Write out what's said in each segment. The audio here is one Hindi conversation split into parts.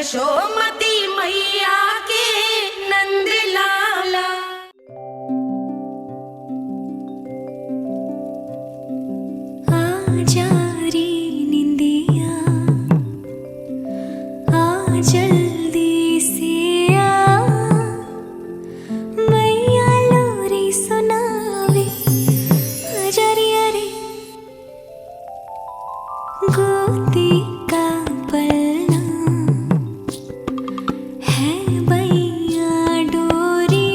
यशोमती मैया के नंद लाला। आजा रे निंदिया आ जल्दी से आ, मैया लोरी सुनावे आजा रे अरे गोदी का पलना है बैया डोरी,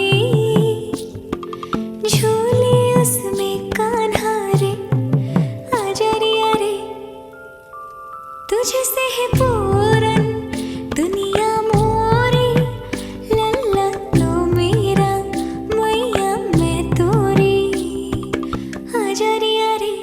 झूले उसमें कान्हा रे आजा रे अरे तुझसे है पूरन दुनिया मोरी, लल्ला तो मेरा मैया मैं तोरी आजा रे अरे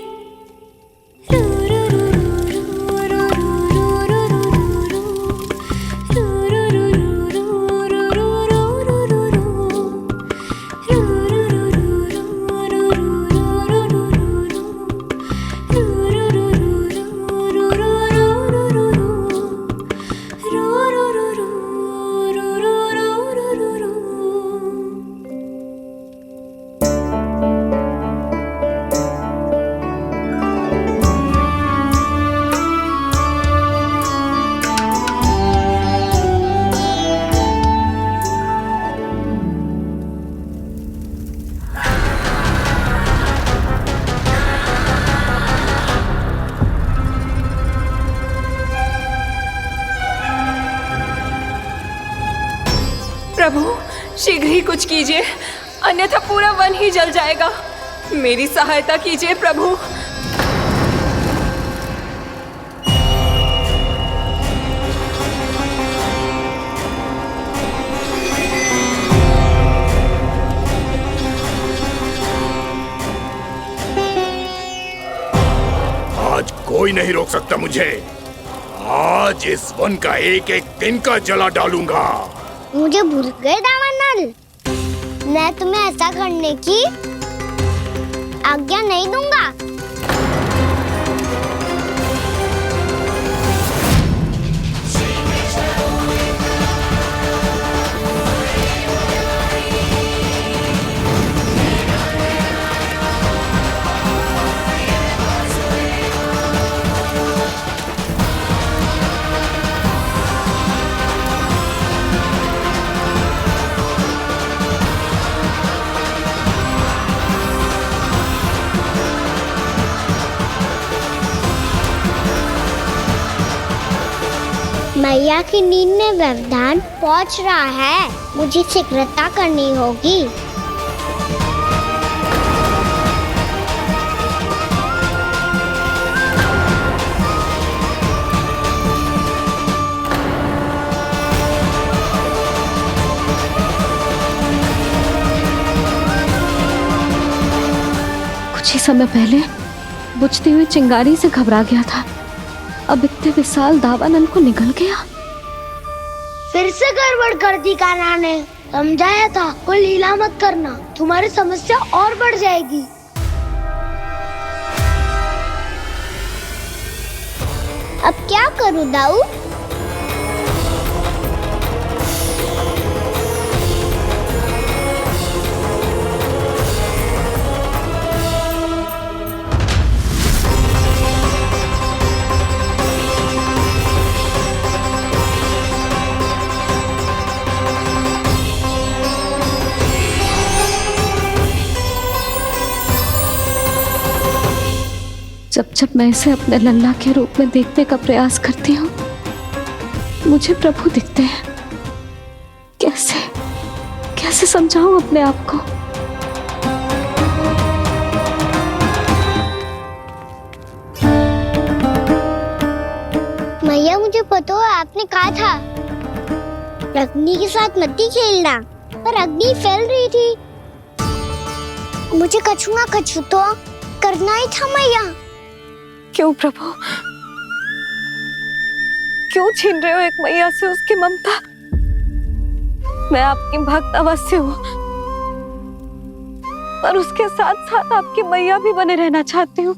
प्रभु शीघ्र ही कुछ कीजिए, अन्यथा पूरा वन ही जल जाएगा। मेरी सहायता कीजिए प्रभु। आज कोई नहीं रोक सकता मुझे। आज इस वन का एक एक दिन का जला डालूंगा। मुझे भूल गए दामानल, मैं तुम्हें ऐसा करने की आज्ञा नहीं दूंगा। मैया की नींद में व्यवधान पहुंच रहा है, मुझे शीघ्रता करनी होगी। कुछ ही समय पहले बुझती हुई चिंगारी से घबरा गया था, अब इतने विशाल दावानल को निगल गया। फिर से गड़बड़ कर दी कान्हा ने, समझाया था कोई लीला मत करना, तुम्हारी समस्या और बढ़ जाएगी। अब क्या करूं दाऊ? जब जब मैं इसे अपने लल्ला के रूप में देखने का प्रयास करती हूँ, मुझे प्रभु दिखते हैं। कैसे कैसे समझाऊं अपने आप को? मैया मुझे पता है आपने कहा था अग्नि के साथ मत ही खेलना, पर अग्नि फैल रही थी। मुझे कछु ना कछु तो करना ही था मैया। क्यों प्रभु, क्यों छीन रहे हो एक मैया से उसकी ममता? मैं आपकी भक्त अवश्य हूँ, पर उसके साथ साथ आपकी मैया भी बने रहना चाहती हूँ।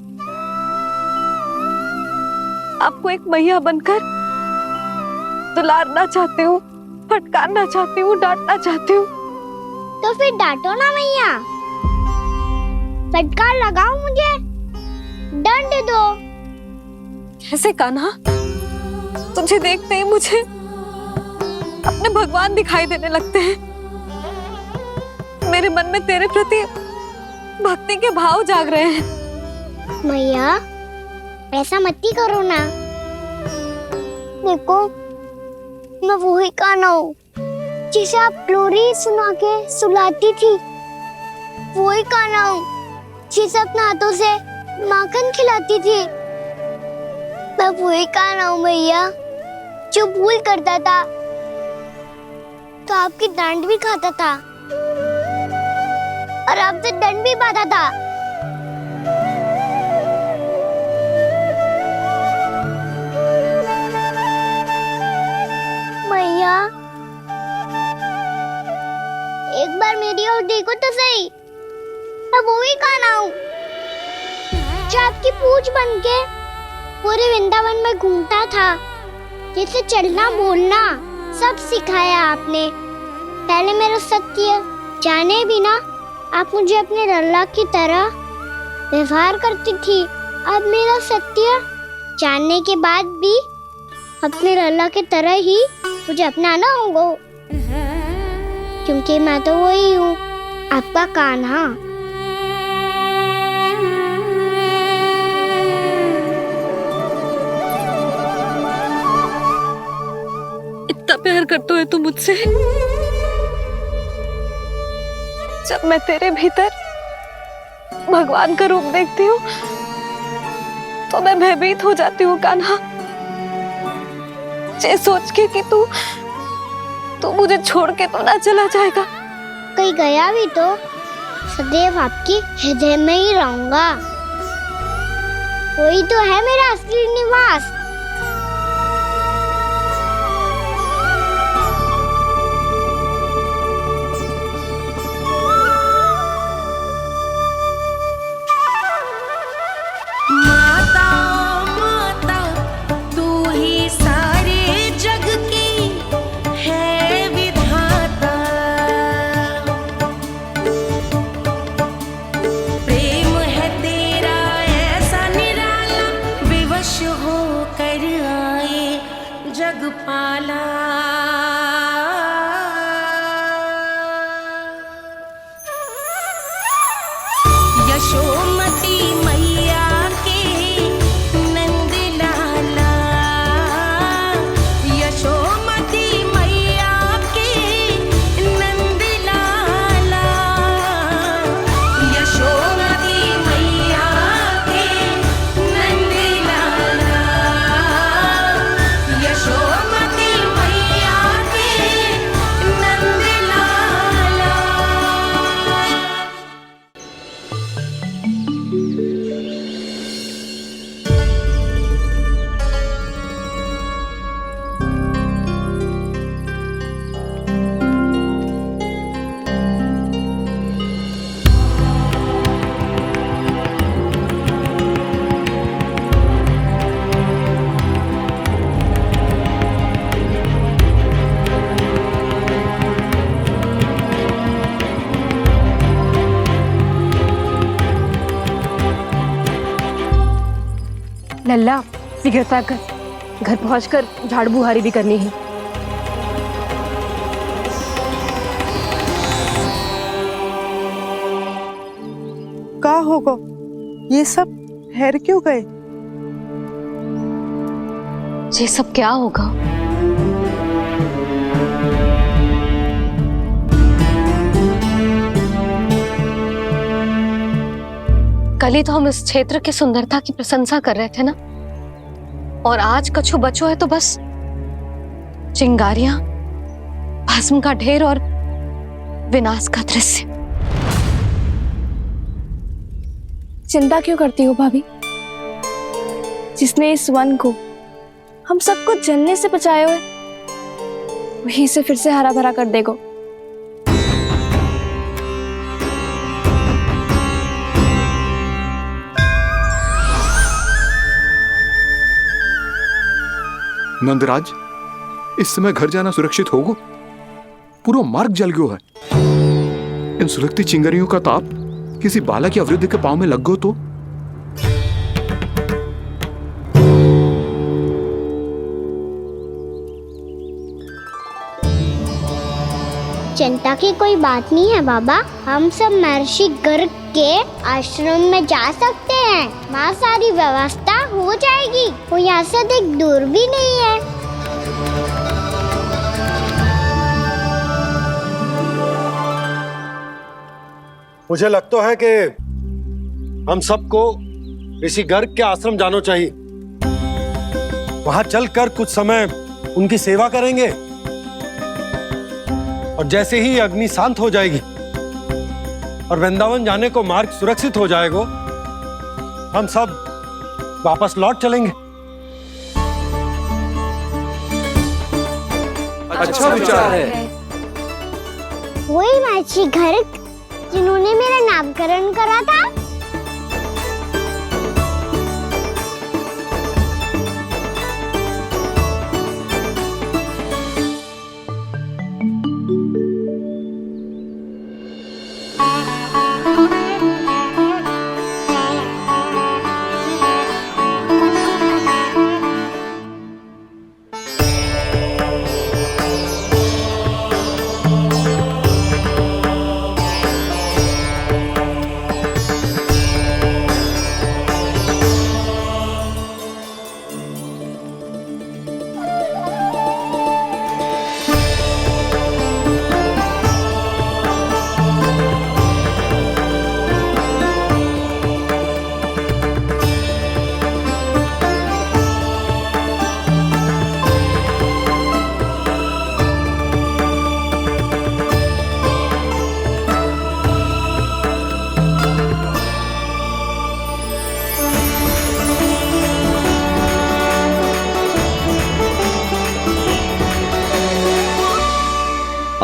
आपको एक मैया बनकर दुलारना चाहती हूँ, फटकारना चाहती हूँ, डांटना चाहती हूँ। तो फिर डांटो ना मैया, फटकार लगाओ, मुझे दंड दो। कैसे कान्हा? तुझे देखते ही मुझे अपने भगवान दिखाई देने लगते हैं। मेरे मन में तेरे प्रति भक्ति के भाव जाग रहे हैं। मैया ऐसा मत ही करो ना। देखो मैं वही कान्हा हूँ जिसे आप लोरी सुना के सुलाती थी। वही कान्हा हूँ जिसे अपने हाथों से माखन खिलाती थी। मैं वही कान्हा हूँ मैया जो भूल करता था तो आपकी डांट भी खाता था और आपसे दंड भी पाता था। मैया एक बार मेरी ओर देखो तो सही। मैं वो ही कान्हा हूँ जो आपकी पूंछ बन के पूरे वृंदावन में घूमता था, जिसे चलना बोलना सब सिखाया आपने। पहले मेरा सत्य जाने भी ना आप मुझे अपने लल्ला की तरह व्यवहार करती थी। अब मेरा सत्य जानने के बाद भी अपने लल्ला की तरह ही मुझे अपनाना होगा, क्योंकि मैं तो वही हूँ, आपका कान्हा। इतना प्यार करते हो तुम मुझसे? जब मैं तेरे भीतर भगवान का रूप देखती हूँ तो मैं भयभीत हो जाती हूँ कान्हा। ये सोच के कि तू मुझे छोड़ के तो ना चला जाएगा। कहीं गया भी तो सदैव आपके हृदय में ही रहूंगा। वही तो है मेरा असली निवास। यशोमती मैया के नंद लाला, यशोमती मैया के नंद लाला, यशोमती मैया के नंद लाला, यशोमती मैया के नंद लाला। लल्ला शीघ्रता कर, घर पहुंचकर झाड़ बुहारी भी करनी है। का होगा? ये सब ठहर क्यों गए? ये सब क्या होगा? कल ही तो हम इस क्षेत्र की सुंदरता की प्रशंसा कर रहे थे ना, और आज कछु बचो है तो बस चिंगारियां, भस्म का ढेर और विनाश का दृश्य। चिंता क्यों करती हो भाभी? जिसने इस वन को हम सबको जलने से बचाए हुए, वही इसे फिर से हरा भरा कर देगा। नंदराज, इस समय घर जाना सुरक्षित होगा? पूरा मार्ग जल गयो है। इन सुलगती चिंगारियों का ताप किसी बालक या वृद्ध के पांव में लग गयो तो? चिंता की कोई बात नहीं है बाबा, हम सब महर्षि गर्ग के आश्रम में जा सकते हैं। वहाँ सारी व्यवस्था हो जाएगी, वो यहाँ से अधिक दूर भी नहीं है। मुझे लगता है कि हम सबको ऋषि गर्ग के आश्रम जाना चाहिए। वहां चलकर कुछ समय उनकी सेवा करेंगे और जैसे ही अग्नि शांत हो जाएगी और वृंदावन जाने को मार्ग सुरक्षित हो जाएगा, हम सब वापस लौट चलेंगे। अच्छा विचार है। वही महर्षि गर्ग जिन्होंने मेरा नामकरण करा था।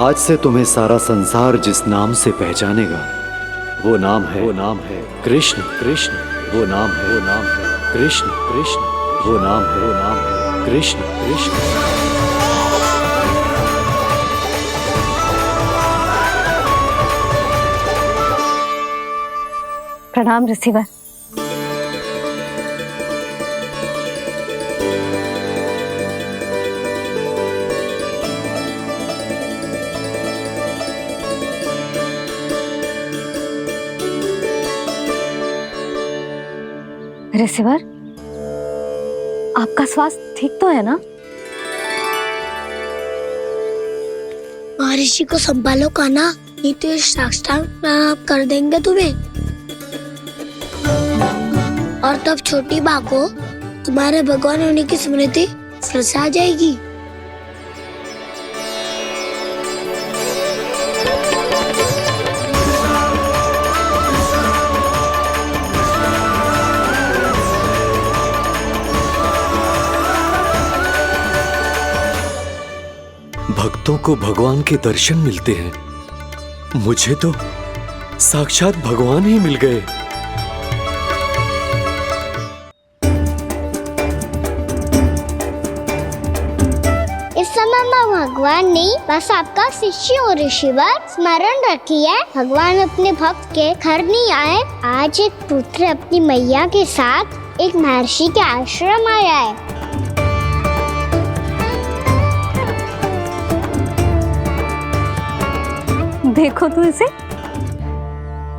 आज से तुम्हें सारा संसार जिस नाम से पहचानेगा वो नाम है कृष्ण। कृष्ण वो नाम है कृष्ण। कृष्ण वो नाम है कृष्ण। कृष्ण। प्रणाम ऋषिवर। ऋषिवर, आपका स्वास्थ्य ठीक तो है ना? महर्षि को संभालो कान्हा, नहीं तो ये साक्षात प्रणाम कर देंगे तुम्हें। और तब छोटी बा को तुम्हारे भगवान होने की स्मृति फिर से आ जाएगी। भक्तों को भगवान के दर्शन मिलते हैं। मुझे तो साक्षात भगवान ही मिल गए। इस समय मैं भगवान नहीं, बस आपका शिष्य हूँ ऋषिवर। स्मरण रखिए, भगवान अपने भक्त के घर नहीं आए। आज एक पुत्र अपनी मैया के साथ एक महर्षि के आश्रम आया है। देखो तू इसे,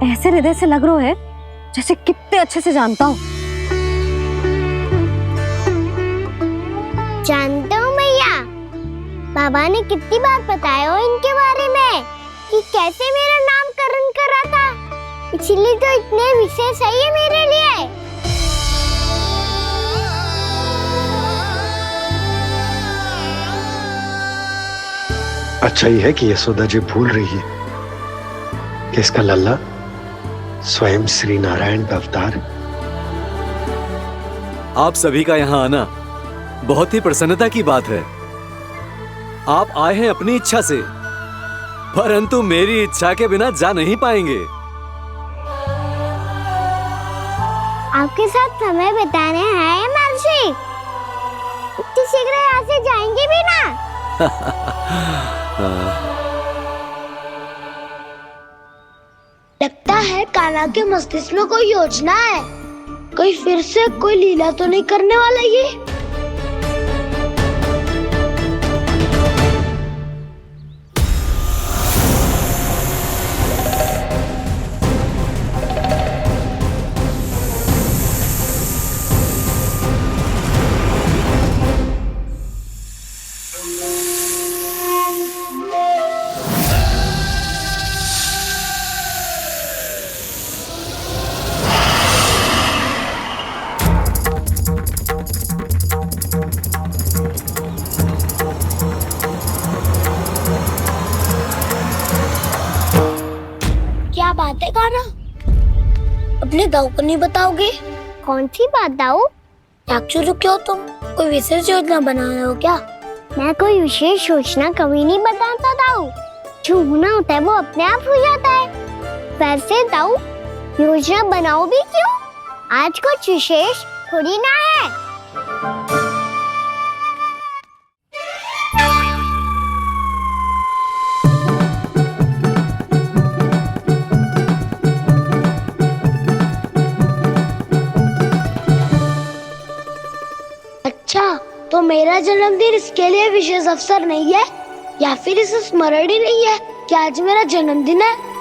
ऐसे हृदय से लग रहा है जैसे कितने अच्छे से जानता हूँ। जानते हो मैया, बाबा ने कितनी बार बताया हो इनके बारे में कि कैसे मेरा नामकरण करा था, इसीलिए तो इतने विशेष है ये मेरे लिए। अच्छा ही है कि यशोदा जी भूल रही है कि इसका लल्ला स्वयं श्री नारायण का अवतार है। आप सभी का यहाँ आना बहुत ही प्रसन्नता की बात है। आप आए हैं अपनी इच्छा से, परंतु मेरी इच्छा के बिना जा नहीं पाएंगे। आपके साथ समय बिताने हैं महर्षि, इतनी शीघ्र यहाँ से जाएंगे भी ना? लगता है कान्हा के मस्तिष्क में कोई योजना है। कोई फिर से कोई लीला तो नहीं करने वाला ये। क्या बात है कान्हा? अपने दाऊ को नहीं बताओगे? कौन सी बात दाऊ? चाकचूरू क्यों तुम? कोई विशेष योजना बना रहे हो क्या? मैं कोई विशेष योजना कभी नहीं बताता दाऊ। जो होना होता है वो अपने आप हो जाता है। वैसे दाऊ योजना बनाओ भी क्यों? आज कुछ विशेष थोड़ी ना है। अच्छा, तो मेरा जन्मदिन इसके लिए विशेष अवसर नहीं है, या फिर इसे स्मरण ही नहीं है कि आज मेरा जन्मदिन है।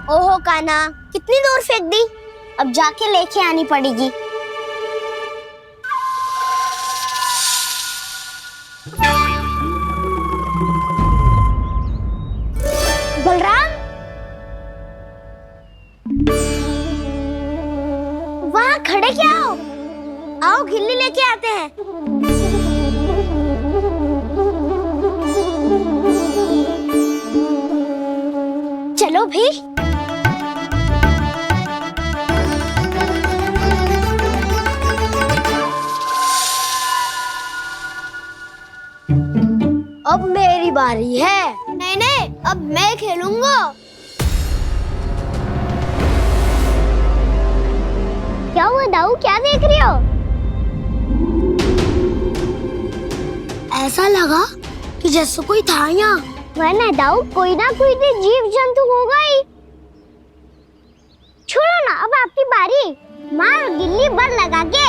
ओहो कान्हा, कितनी दूर फेंक दी? अब जाके लेके आनी पड़ेगी। बलराम, वहाँ खड़े क्या हो? आओ खिल्ली लेके आते हैं। चलो भी। अब मेरी बारी है। नहीं नहीं, अब मैं खेलूंगा। क्या हुआ दाऊ, क्या देख रही हो? ऐसा लगा कि जैसे कोई था यहाँ। वरना दाऊ कोई ना कोई तो जीव जंतु होगा ही। छोड़ो ना, अब आपकी बारी। मार गिल्ली बर लगा के।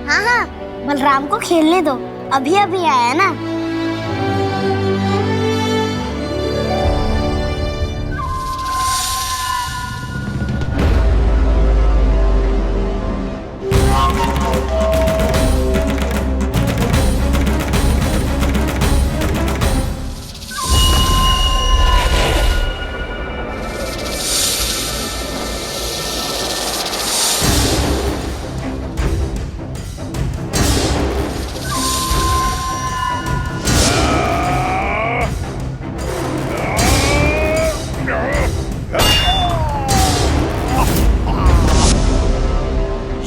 हाँ हाँ, बलराम को खेलने दो, अभी अभी आया ना।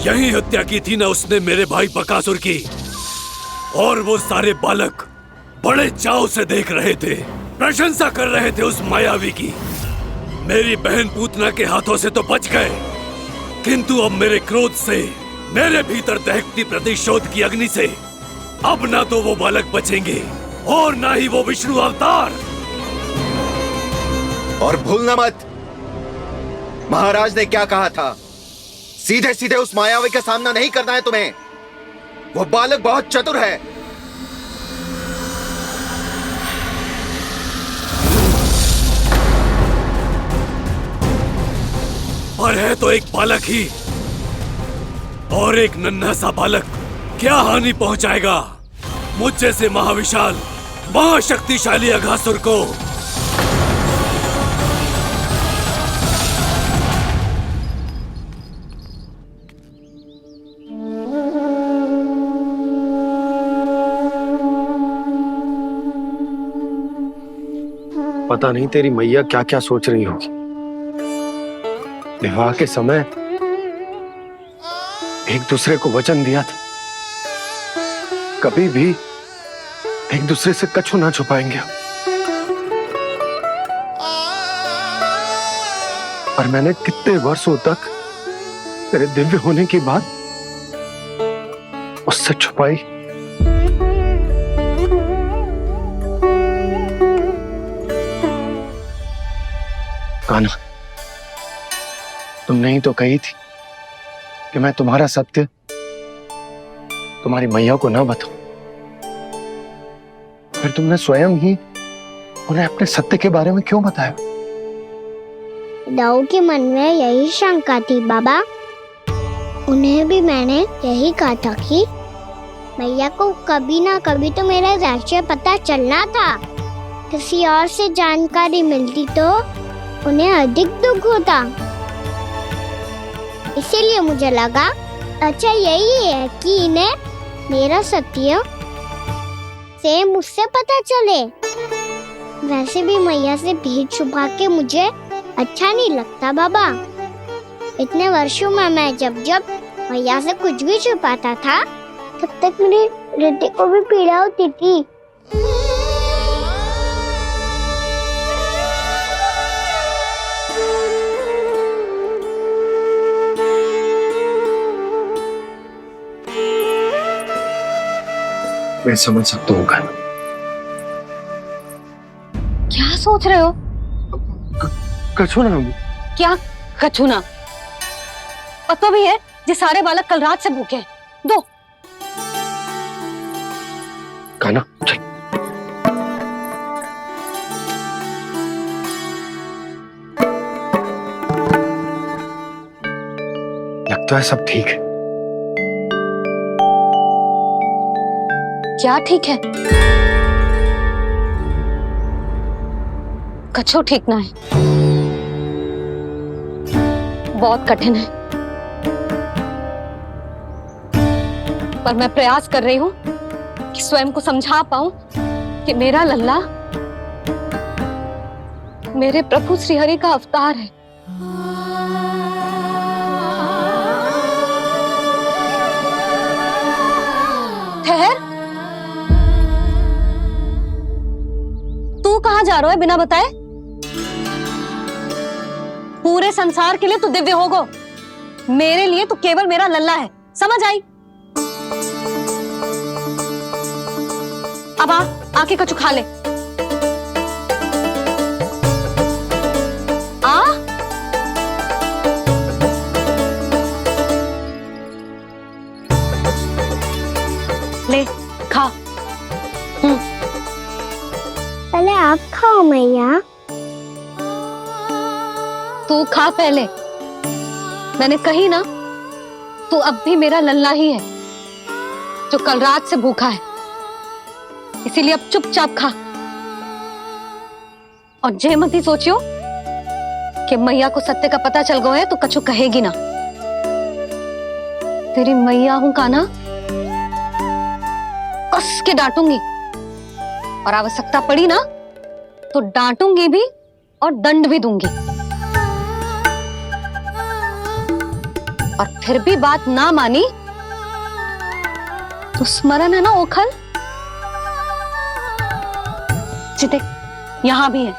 यही हत्या की थी ना उसने मेरे भाई बकासुर की। और वो सारे बालक बड़े चाव से देख रहे थे, प्रशंसा कर रहे थे उस मायावी की। मेरी बहन पूतना के हाथों से तो बच गए, किंतु अब मेरे क्रोध से, मेरे भीतर दहकती प्रतिशोध की अग्नि से अब ना तो वो बालक बचेंगे और ना ही वो विष्णु अवतार। और भूलना मत, महाराज ने क्या कहा था। सीधे सीधे उस मायावी का सामना नहीं करना है तुम्हें। वो बालक बहुत चतुर है। पर है तो एक बालक ही, और एक नन्हा सा बालक क्या हानि पहुंचाएगा मुझ जैसे महाविशाल महाशक्तिशाली अघासुर को। पता नहीं तेरी मैया क्या क्या सोच रही होगी। विवाह के समय एक दूसरे को वचन दिया था, कभी भी एक दूसरे से कछु ना छुपाएंगे। और मैंने कितने वर्षों तक तेरे दिव्य होने की बात उससे छुपाई। कान्हा, तुमने ही तो कही थी कि मैं तुम्हारा सत्य तुम्हारी मैया को ना बताऊं। फिर तुमने स्वयं ही उन्हें अपने सत्य के बारे में क्यों बताया? दाऊ के मन में यही शंका थी बाबा। उन्हें भी मैंने यही कहा था कि मैया को कभी ना कभी तो मेरा रहस्य पता चलना था। किसी और से जानकारी मिलती तो उन्हें अधिक दुख होता। इसीलिए मुझे लगा अच्छा यही है कि इन्हें मेरा सत्य से मुझसे पता चले। वैसे भी मैया से भेद छुपा के मुझे अच्छा नहीं लगता बाबा। इतने वर्षों में मैं जब जब मैया से कुछ भी छुपाता था तब तक मेरे हृदय को भी पीड़ा होती थी। मैं समझ सकता हूँ कान्हा। क्या सोच रहे हो? कछु ना। क्या कछु ना? पता भी है ये सारे बालक कल रात से भूखे हैं। दो। कान्हा चल। लगता है सब ठीक है। क्या ठीक है? कछु ठीक ना है। बहुत कठिन है, पर मैं प्रयास कर रही हूं कि स्वयं को समझा पाऊं कि मेरा लल्ला मेरे प्रभु श्रीहरि का अवतार है। ठहर, तू कहाँ जा रहा है बिना बताए? पूरे संसार के लिए तू दिव्य होगो, मेरे लिए तू केवल मेरा लल्ला है। समझ आई? अब आके कछु खा ले। आ ले खा। पहले आप खाओ मैया। तू खा पहले। मैंने कही ना, तू अब भी मेरा लल्ला ही है जो कल रात से भूखा है। इसीलिए अब चुपचाप खा। और जे मत ही सोचियो कि मैया को सत्य का पता चल गया है तो कछु कहेगी ना। तेरी मैया हूं कान्हा, कस के डांटूंगी और आवश्यकता पड़ी ना तो डांटूंगी भी और दंड भी दूंगी। और फिर भी बात ना मानी तो स्मरण है ना ओखल? देख, यहां भी है।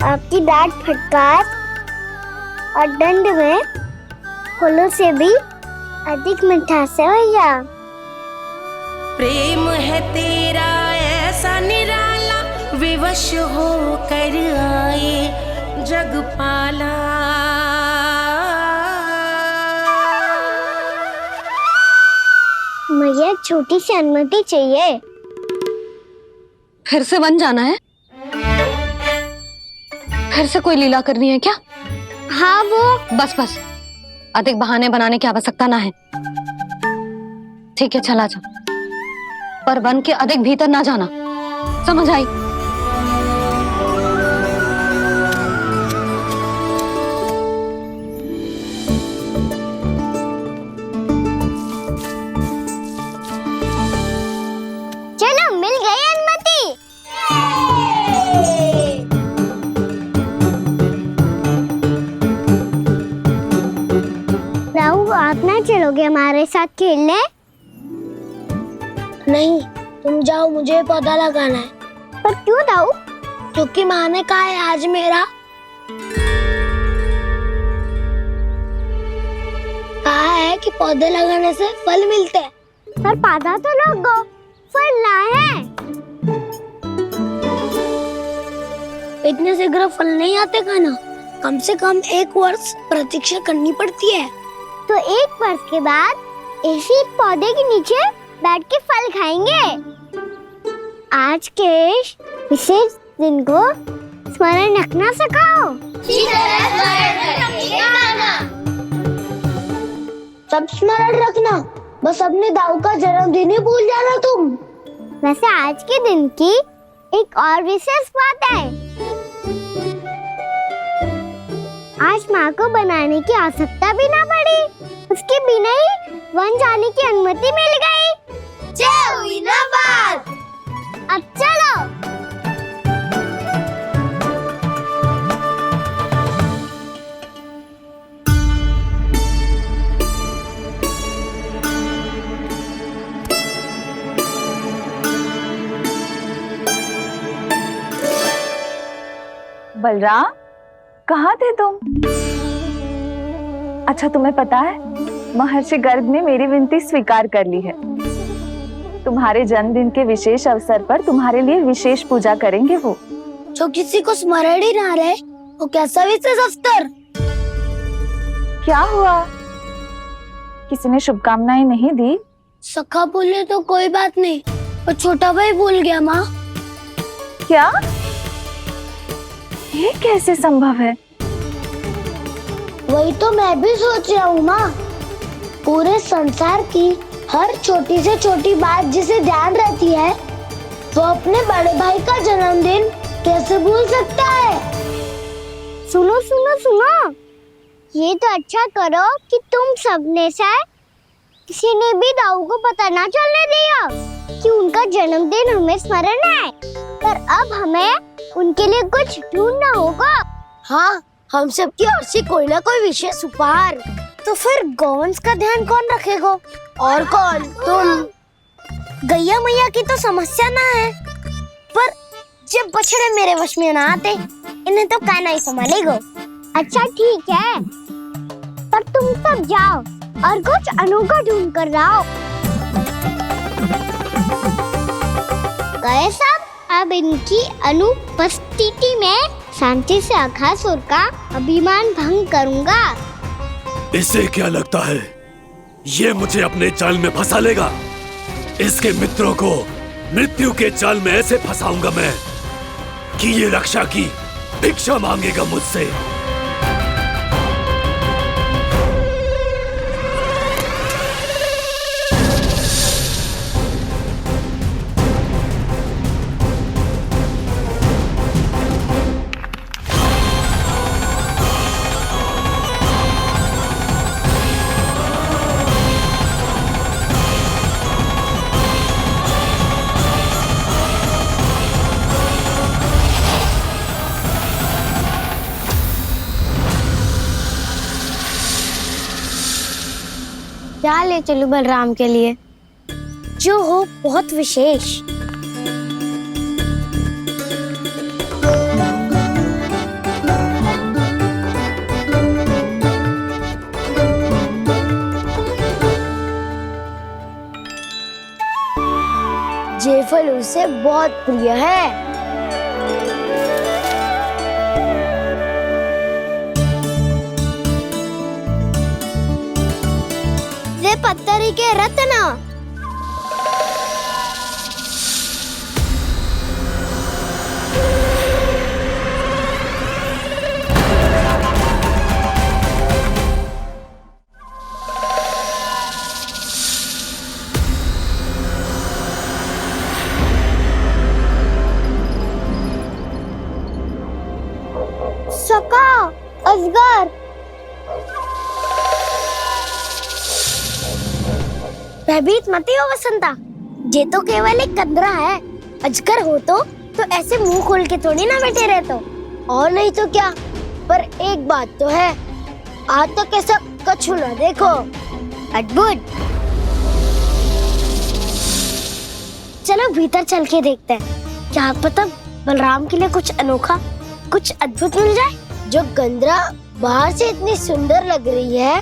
आपकी डांट फटकार और दंड में फूलों से भी अधिक मिठास है भैया। प्रेम है तेरा ऐसा निराला, विवश हो कर आए जगपाला। मुझे छोटी सी अनुमति चाहिए। फिर से बन जाना है? फिर से कोई लीला करनी है क्या? हाँ वो। बस बस, अधिक बहाने बनाने की आवश्यकता ना है। ठीक है, चला जा, पर वन के अधिक भीतर ना जाना। समझ आई? चलोगे हमारे साथ खेलने? नहीं, तुम जाओ, मुझे पौधा लगाना है। पर क्यों दाऊ? क्योंकि माँ ने कहा है आज मेरा कहा है कि पौधे लगाने से फल मिलते हैं। पर पौधा तो लगो, फल ना है। इतने शीघ्र फल नहीं आते खाना, कम से कम 1 वर्ष प्रतीक्षा करनी पड़ती है। तो 1 वर्ष के बाद इसी पौधे के नीचे बैठ के फल खाएंगे। आज के विशेष दिन को स्मरण रखना सिखाओ। सब स्मरण रखना, बस अपने दाऊ का जन्मदिन ही भूल जाना तुम। वैसे आज के दिन की एक और विशेष बात है। आज माँ को बनाने की आवश्यकता भी ना पड़ी, उसके बिना ही वन जाने की अनुमति मिल गई। जय हुई ना बात। अब चलो। बलराम, कहाँ थे तुम? अच्छा, तुम्हें पता है महर्षि गर्ग ने मेरी विनती स्वीकार कर ली है। तुम्हारे जन्मदिन के विशेष अवसर पर तुम्हारे लिए विशेष पूजा करेंगे वो। जो किसी को स्मरण ही ना रहे, वो कैसा विशेष अवसर? क्या हुआ? किसी ने शुभकामनाएं नहीं दी? सखा बोले तो कोई बात नहीं, पर छोटा भाई भूल गया माँ। क्या? ये कैसे संभव है? वही तो मैं भी सोच रहा हूँ माँ। पूरे संसार की हर छोटी से छोटी बात जिसे ध्यान रहती है, वो अपने बड़े भाई का जन्मदिन कैसे भूल सकता है? सुनो सुनो सुनो, ये तो अच्छा करो कि तुम सबने से किसी ने भी दाऊ को पता ना चलने दिया कि उनका जन्मदिन हमें स्मरण है। पर अब हमें उनके लिए कुछ ढूंढना होगा। हाँ, हम सबकी ओर से कोई ना कोई विशेष उपहार। तो फिर गौवंश का ध्यान कौन रखेगा? और कौन? तुम। गैया मैया की तो समस्या ना है, पर जब बछड़े मेरे वश में ना आते, इन्हें तो कान्हा ही संभालेगा। अच्छा ठीक है, पर तुम सब जाओ और कुछ अनोखा ढूंढ कर लाओ। गए सब? अब इनकी अनुपस्थिति में शांति से अघासुर का अभिमान भंग करूंगा। इसे क्या लगता है ये मुझे अपने जाल में फंसा लेगा? इसके मित्रों को मृत्यु के जाल में ऐसे फंसाऊंगा मैं कि ये रक्षा की भिक्षा मांगेगा मुझसे। क्या ले चलूं बलराम के लिए? जो हो बहुत विशेष। ये फल उसे बहुत प्रिय है। ये पत्थरी के रत्न। सका, अजगर। भयभीत मत हो वसंता, ये तो केवल एक कंदरा है। अजगर हो तो ऐसे मुंह खोल के थोड़ी ना बैठे रहते हो। और नहीं तो क्या, पर एक बात तो है, आज तक ऐसा कछु ना देखो। अद्भुत। चलो भीतर चल के देखते हैं, क्या पता बलराम के लिए कुछ अनोखा, कुछ अद्भुत मिल जाए। जो गंदरा बाहर से इतनी सुंदर लग रही है,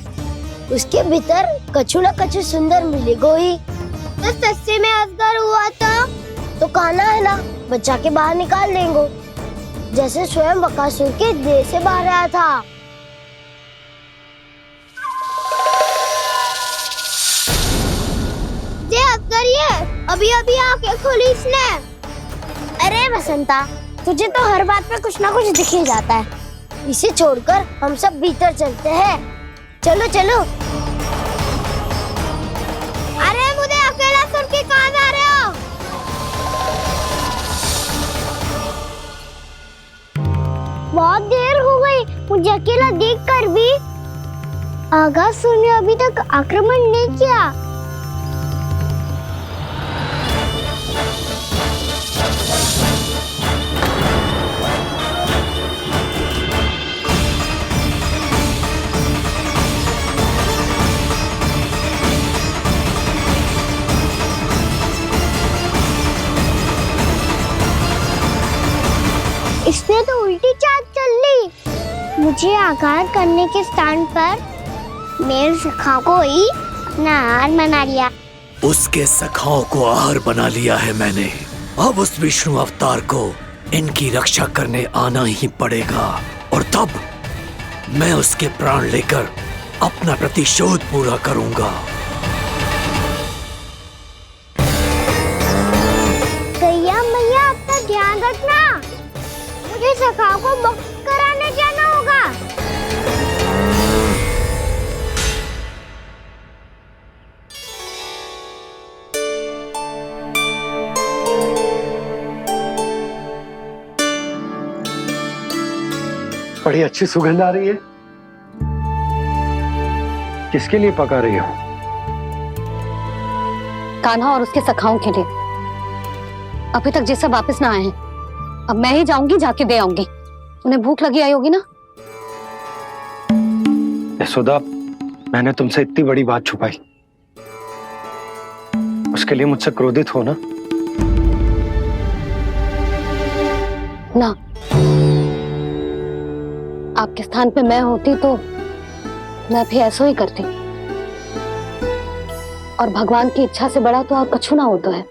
उसके भीतर कछु न कछु सुंदर मिलेगा ही। तो सस्ते में अजगर हुआ था तो काना है ना, बच्चा के बाहर निकाल देंगे, जैसे स्वयं बकासुर के देह से बाहर आया था। अभी अभी आंखें खोली इसने। अरे बसंता, तुझे तो हर बात पे कुछ ना कुछ दिख ही जाता है। इसे छोड़कर हम सब भीतर चलते हैं। चलो चलो। अरे मुझे अकेला सुन के कहाँ जा रहे हो? बहुत देर हो गई मुझे अकेला देखकर भी। आगासुर ने अभी तक आक्रमण नहीं किया। इसने तो उल्टी चाल चल ली। मुझे आघात करने के स्थान पर मेरे सखा को ही अपना आहार बना लिया। उसके सखाओं को आहार बना लिया है मैंने। अब उस विष्णु अवतार को इनकी रक्षा करने आना ही पड़ेगा, और तब मैं उसके प्राण लेकर अपना प्रतिशोध पूरा करूंगा। गैया मैया, अपना ध्यान रखना। मुझे सखा को मुक्त कराने जाना होगा। बड़ी अच्छी सुगंध आ रही है। किसके लिए पका रही हो? कान्हा और उसके सखाओं के लिए। अभी तक जैसा वापस ना आए हैं, अब मैं ही जाऊंगी, जाके दे आऊंगी। उन्हें भूख लगी आई होगी ना। यशोदा, मैंने तुमसे इतनी बड़ी बात छुपाई, उसके लिए मुझसे क्रोधित हो ना? ना, आपके स्थान पे मैं होती तो मैं भी ऐसा ही करती। और भगवान की इच्छा से बड़ा तो और कछु ना होता है।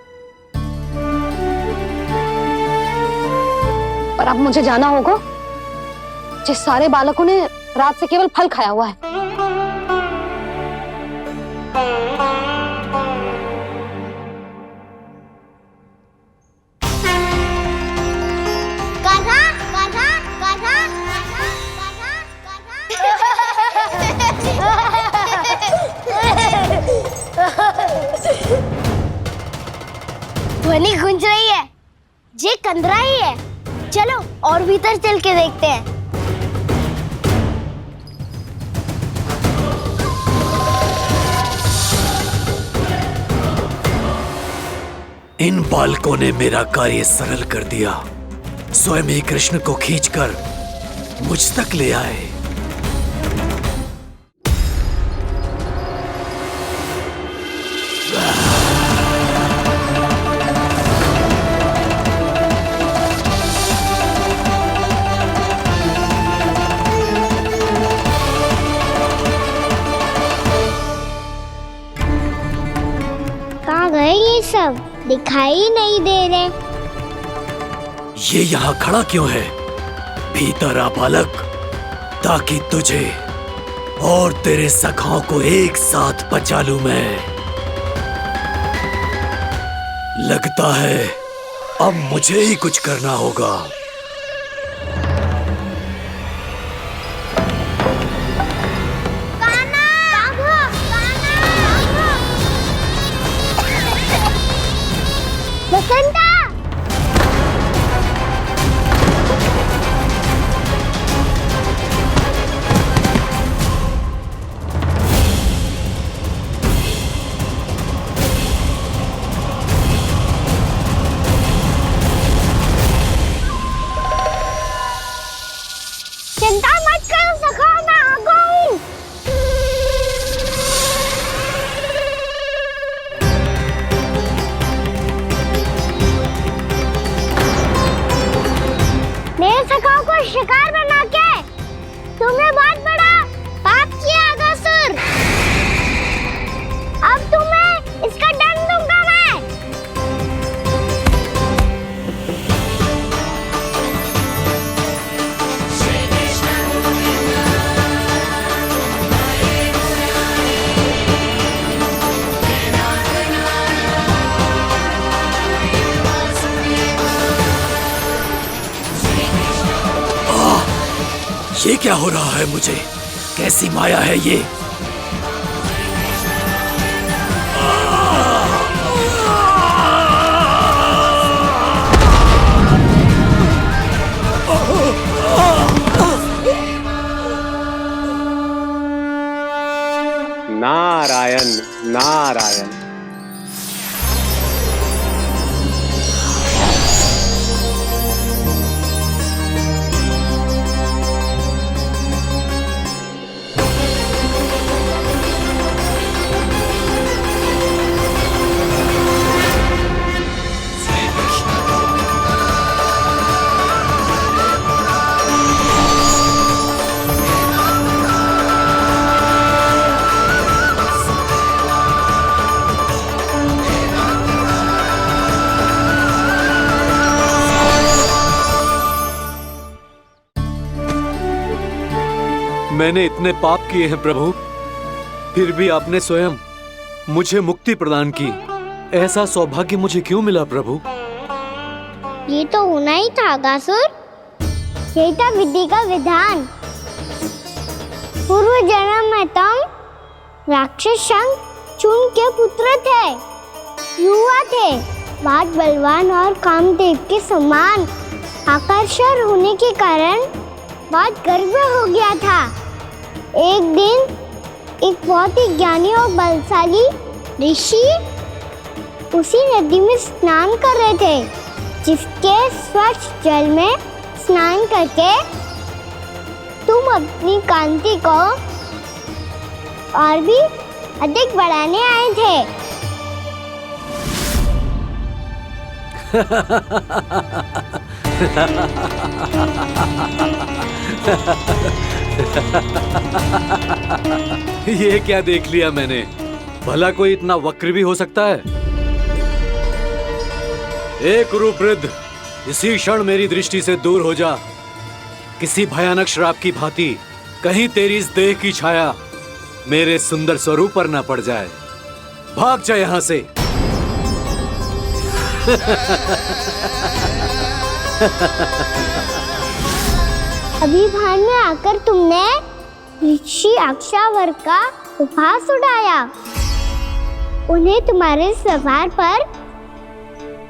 पर अब मुझे जाना होगा। जिस सारे बालकों ने रात से केवल फल खाया हुआ है। कान्हा, कान्हा, कान्हा, ध्वनि गूंज रही है। ये कंदरा ही है। चलो और भीतर चल के देखते हैं। इन बालकों ने मेरा कार्य सरल कर दिया। स्वयं ही कृष्ण को खींचकर मुझ तक ले आए। कहाँ गए ये सब? दिखाई नहीं दे रहे। ये यहाँ खड़ा क्यों है? भीतर आ बालक, ताकि तुझे और तेरे सखाओं को एक साथ बचा लूं मैं। लगता है अब मुझे ही कुछ करना होगा। बसंता! चिंता मत करो सखा, मैं आ गई। ये क्या हो रहा है मुझे? कैसी माया है ये? नारायण नारायण। मैंने इतने पाप किए हैं प्रभु, फिर भी आपने स्वयं मुझे मुक्ति प्रदान की। ऐसा सौभाग्य मुझे क्यों मिला प्रभु? ये तो होना ही था अगासुर। यही था विधि का विधान। पूर्व जन्म में तुम राक्षस शंखचूड़ के पुत्र थे, युवा थे, बहुत बलवान और कामदेव के समान आकर्षण होने के कारण बहुत गर्व हो गया था। एक दिन एक बहुत ही ज्ञानी और बलशाली ऋषि उसी नदी में स्नान कर रहे थे, जिसके स्वच्छ जल में स्नान करके तुम अपनी कांति को और भी अधिक बढ़ाने आए थे। ये क्या देख लिया मैंने? भला कोई इतना वक्र भी हो सकता है? एक रूपवृद्ध, इसी क्षण मेरी दृष्टि से दूर हो जा। किसी भयानक श्राप की भांति कहीं तेरी इस देह की छाया मेरे सुंदर स्वरूप पर न पड़ जाए। भाग जा यहाँ से। अभी भान में आकर तुमने ऋषि अक्षावर का उपहास उड़ाया। उन्हें तुम्हारे व्यवहार पर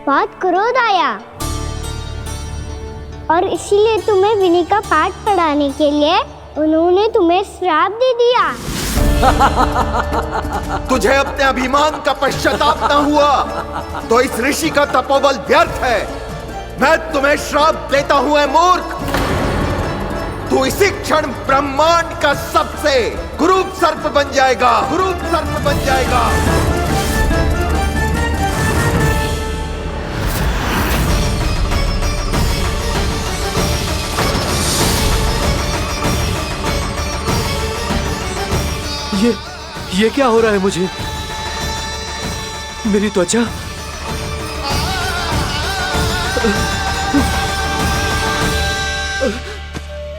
बहुत क्रोध आया और इसीलिए तुम्हें विनय का पाठ पढ़ाने के लिए उन्होंने तुम्हें श्राप दे दिया। तुझे अपने अभिमान का पश्चाताप न हुआ तो इस ऋषि का तपोबल व्यर्थ है। मैं तुम्हें श्राप देता हूं ऐ मूर्ख। तू इसी क्षण ब्रह्मांड का सबसे कुरूप सर्प बन जाएगा, कुरूप सर्प बन जाएगा। ये क्या हो रहा है मुझे? मेरी त्वचा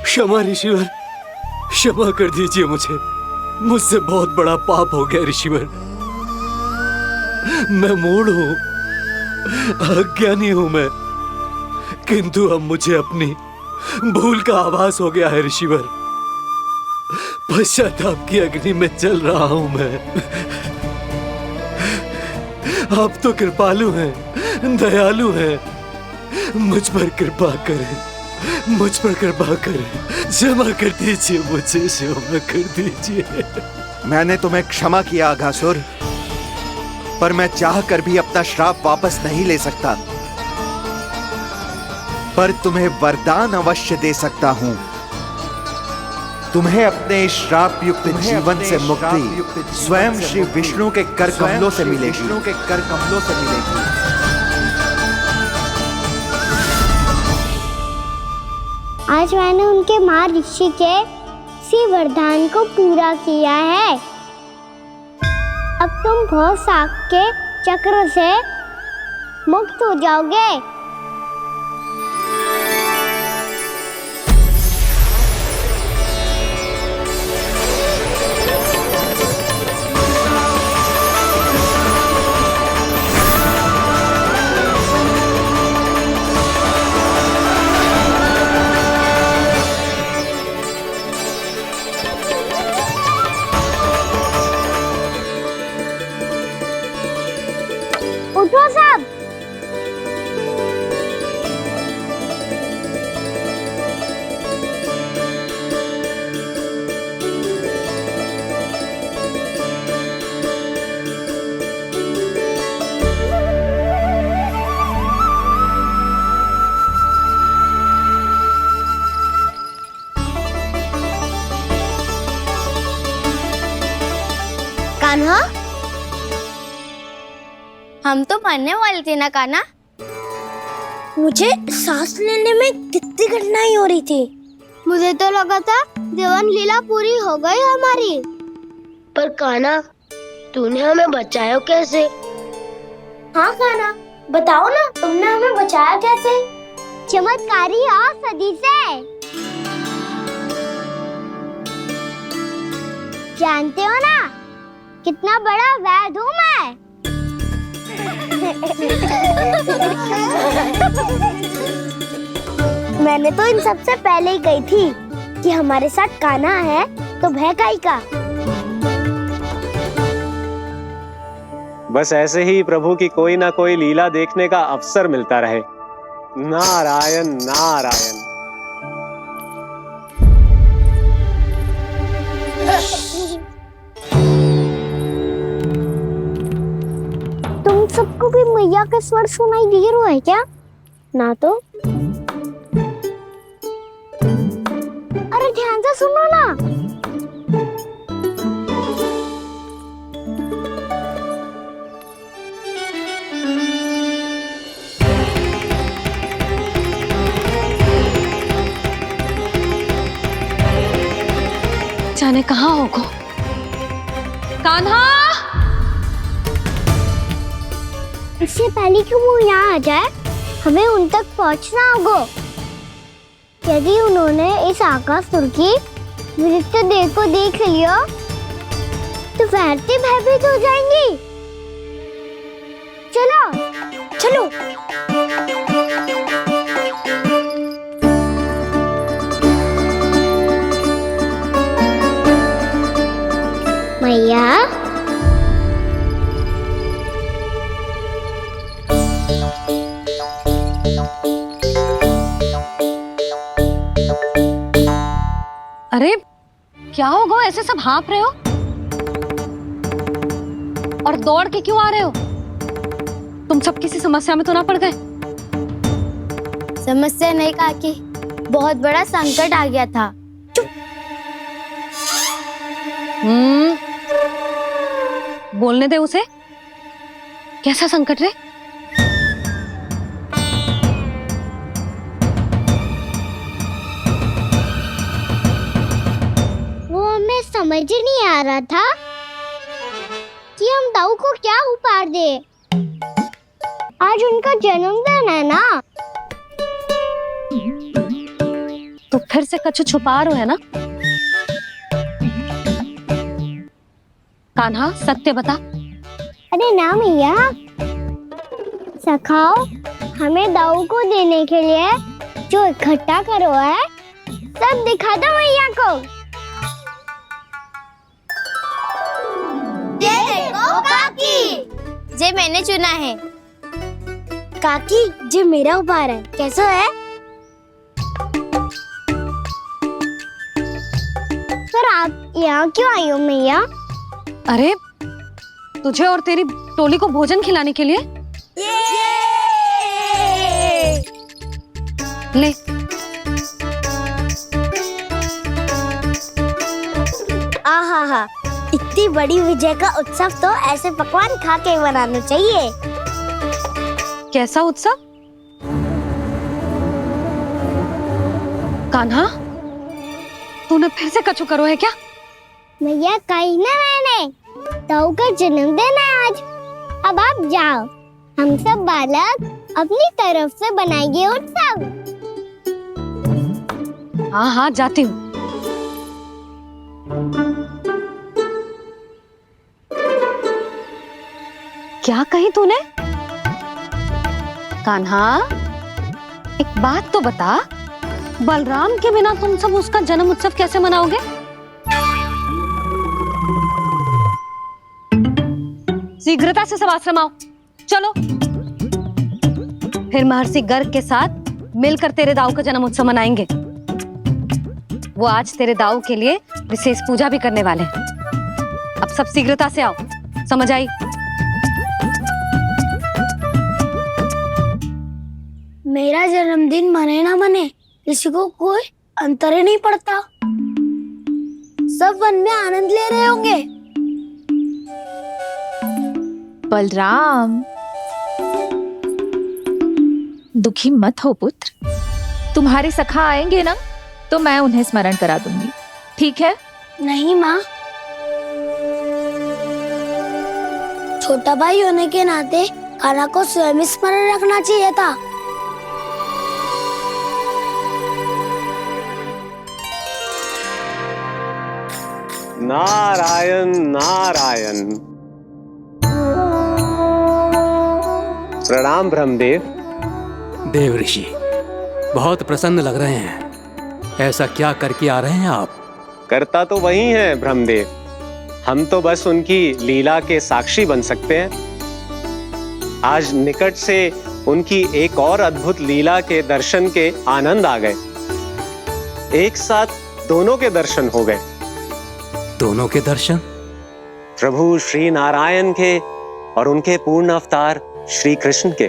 क्षमा ऋषिवर, क्षमा कर दीजिए मुझे। मुझसे बहुत बड़ा पाप हो गया ऋषिवर। मैं मूढ़ हूं, अज्ञानी हूं मैं, किंतु अब मुझे अपनी भूल का आभास हो गया है ऋषिवर। पश्चाताप की अग्नि में जल रहा हूं मैं। आप तो कृपालु हैं, दयालु हैं। मुझ पर कृपा करें, मुझ पर कृपा करें। क्षमा कर दीजिए मुझे, क्षमा कर दीजिए। मैंने तुम्हें क्षमा किया अघासुर, पर मैं चाहकर भी अपना श्राप वापस नहीं ले सकता। पर तुम्हें वरदान अवश्य दे सकता हूं। तुम्हें अपने श्राप युक्त जीवन से मुक्ति स्वयं श्री विष्णु के कर कमलों से मिलेगी, विष्णु के कर कमलों से मिलेगी। आज मैंने उनके महर्षि के इसी वरदान को पूरा किया है। अब तुम भव साग के चक्र से मुक्त हो जाओगे। हम तो मरने वाले थे ना कान्हा। मुझे सांस लेने में कितनी कठिनाई हो रही थी। मुझे तो लगा था जीवन लीला पूरी हो गई हमारी। पर कान्हा, तूने हमें बचाया कैसे? हाँ कान्हा, बताओ ना, तुमने हमें बचाया कैसे? चमत्कारी और सदी से। जानते हो ना कितना बड़ा वैद हूँ मैं। मैंने तो इन सबसे पहले ही कही थी कि हमारे साथ कान्हा है तो भय काई का। बस ऐसे ही प्रभु की कोई ना कोई लीला देखने का अवसर मिलता रहे। नारायण नारायण। तुम सबको भी मैया का स्वर सुनाई दे रहा है क्या? ना तो। अरे ध्यान से सुनो ना। जाने कहाँ होगो। कान्हा! इससे पहले कि वो यहाँ आ जाए, हमें उन तक पहुँचना होगा। यदि उन्होंने इस आकासुर की नृत्य देह को देख लिया, तो वैरती भयभीत हो जाएंगी। चलो, चलो। मैया, अरे क्या हो गो, ऐसे सब हाँप रहे हो और दौड़ के क्यों आ रहे हो? तुम सब किसी समस्या में तो ना पड़ गए? समस्या नहीं काकी, बहुत बड़ा संकट आ गया था। बोलने दे उसे। कैसा संकट रे? वो हमें समझ ही नहीं आ रहा था कि हम दाऊ को क्या उपहार दे। आज उनका जन्मदिन है ना। तो फिर से कछु छुपा रहे हो है ना? कान्हा, सत्य बता। अरे ना मैया, सखाओ, हमें दाऊ को देने के लिए जो इकट्ठा करो है, सब दिखा दो मैया को। ये देखो काकी, जे मैंने चुना है। काकी, जे मेरा उपहार है, कैसा है? पर आप यहाँ क्यों आई हो मैया? अरे तुझे और तेरी टोली को भोजन खिलाने के लिए। ले। आहा, इतनी बड़ी विजय का उत्सव तो ऐसे पकवान खा के मनाना चाहिए। कैसा उत्सव? कान्हा, तूने फिर से कछु करो है क्या? भैया, कहीं ना मैंने, दाऊ का जन्मदिन है आज। अब आप जाओ, हम सब बालक अपनी तरफ से बनाएंगे उत्सव। हाँ हाँ, जाती हूँ। क्या कही तूने? कान्हा, एक बात तो बता, बलराम के बिना तुम सब उसका जन्म उत्सव कैसे मनाओगे? शीघ्रता से सब आश्रम आओ, चलो। फिर महर्षि गर्ग के साथ मिलकर तेरे दाऊ का जन्म उत्सव मनाएंगे। वो आज तेरे दाऊ के लिए विशेष पूजा भी करने वाले हैं। अब सब शीघ्रता से आओ, समझ आई? मेरा जन्मदिन मने ना मने, किसी को कोई अंतर ही नहीं पड़ता। सब वन में आनंद ले रहे होंगे। बलराम, दुखी मत हो पुत्र, तुम्हारे सखा आएंगे ना तो मैं उन्हें स्मरण करा दूंगी, ठीक है? नहीं माँ, छोटा भाई होने के नाते कान्हा को स्वयं स्मरण रखना चाहिए था। नारायण नारायण। प्रणाम ब्रह्मदेव। देव ऋषि, बहुत प्रसन्न लग रहे हैं। ऐसा क्या करके आ रहे हैं आप? करता तो वही है ब्रह्मदेव, हम तो बस उनकी लीला के साक्षी बन सकते हैं। आज निकट से उनकी एक और अद्भुत लीला के दर्शन के आनंद आ गए। एक साथ दोनों के दर्शन हो गए। दोनों के दर्शन? प्रभु श्री नारायण के और उनके पूर्ण अवतार श्री कृष्ण के।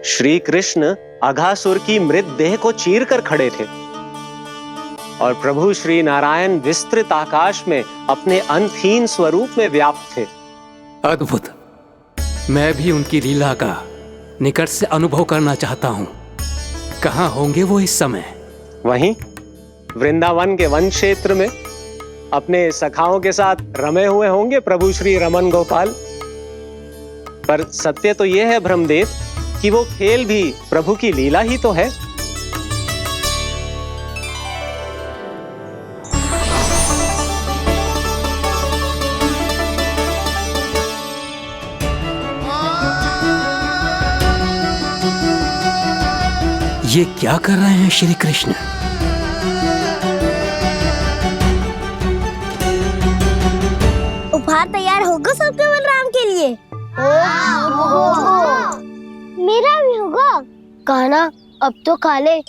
श्री कृष्ण अघासुर की मृत देह को चीर कर खड़े थे और प्रभु श्री नारायण विस्तृत आकाश में अपने अंतहीन स्वरूप में व्याप्त थे। अद्भुत। मैं भी उनकी लीला का निकट से अनुभव करना चाहता हूं। कहां होंगे वो इस समय? वहीं वृंदावन के वन क्षेत्र में अपने सखाओं के साथ रमे हुए होंगे प्रभु श्री रमन गोपाल। पर सत्य तो यह है ब्रह्मदेव कि वो खेल भी प्रभु की लीला ही तो है। ये क्या कर रहे हैं श्री कृष्ण? उपहार तैयार होगा सबके बलराम के लिए? मेरा भी होगा। कान्हा अब तो खा ले।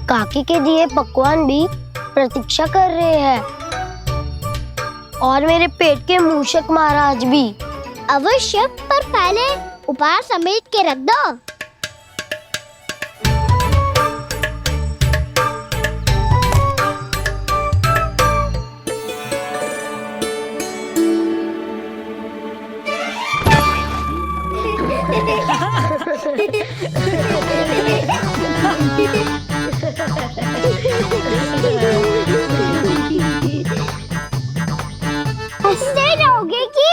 काकी के दिए पकवान भी प्रतीक्षा कर रहे हैं और मेरे पेट के मूषक महाराज भी। अवश्य, पर पहले उपहार समेट के रख दो। हंसते रहोगे कि?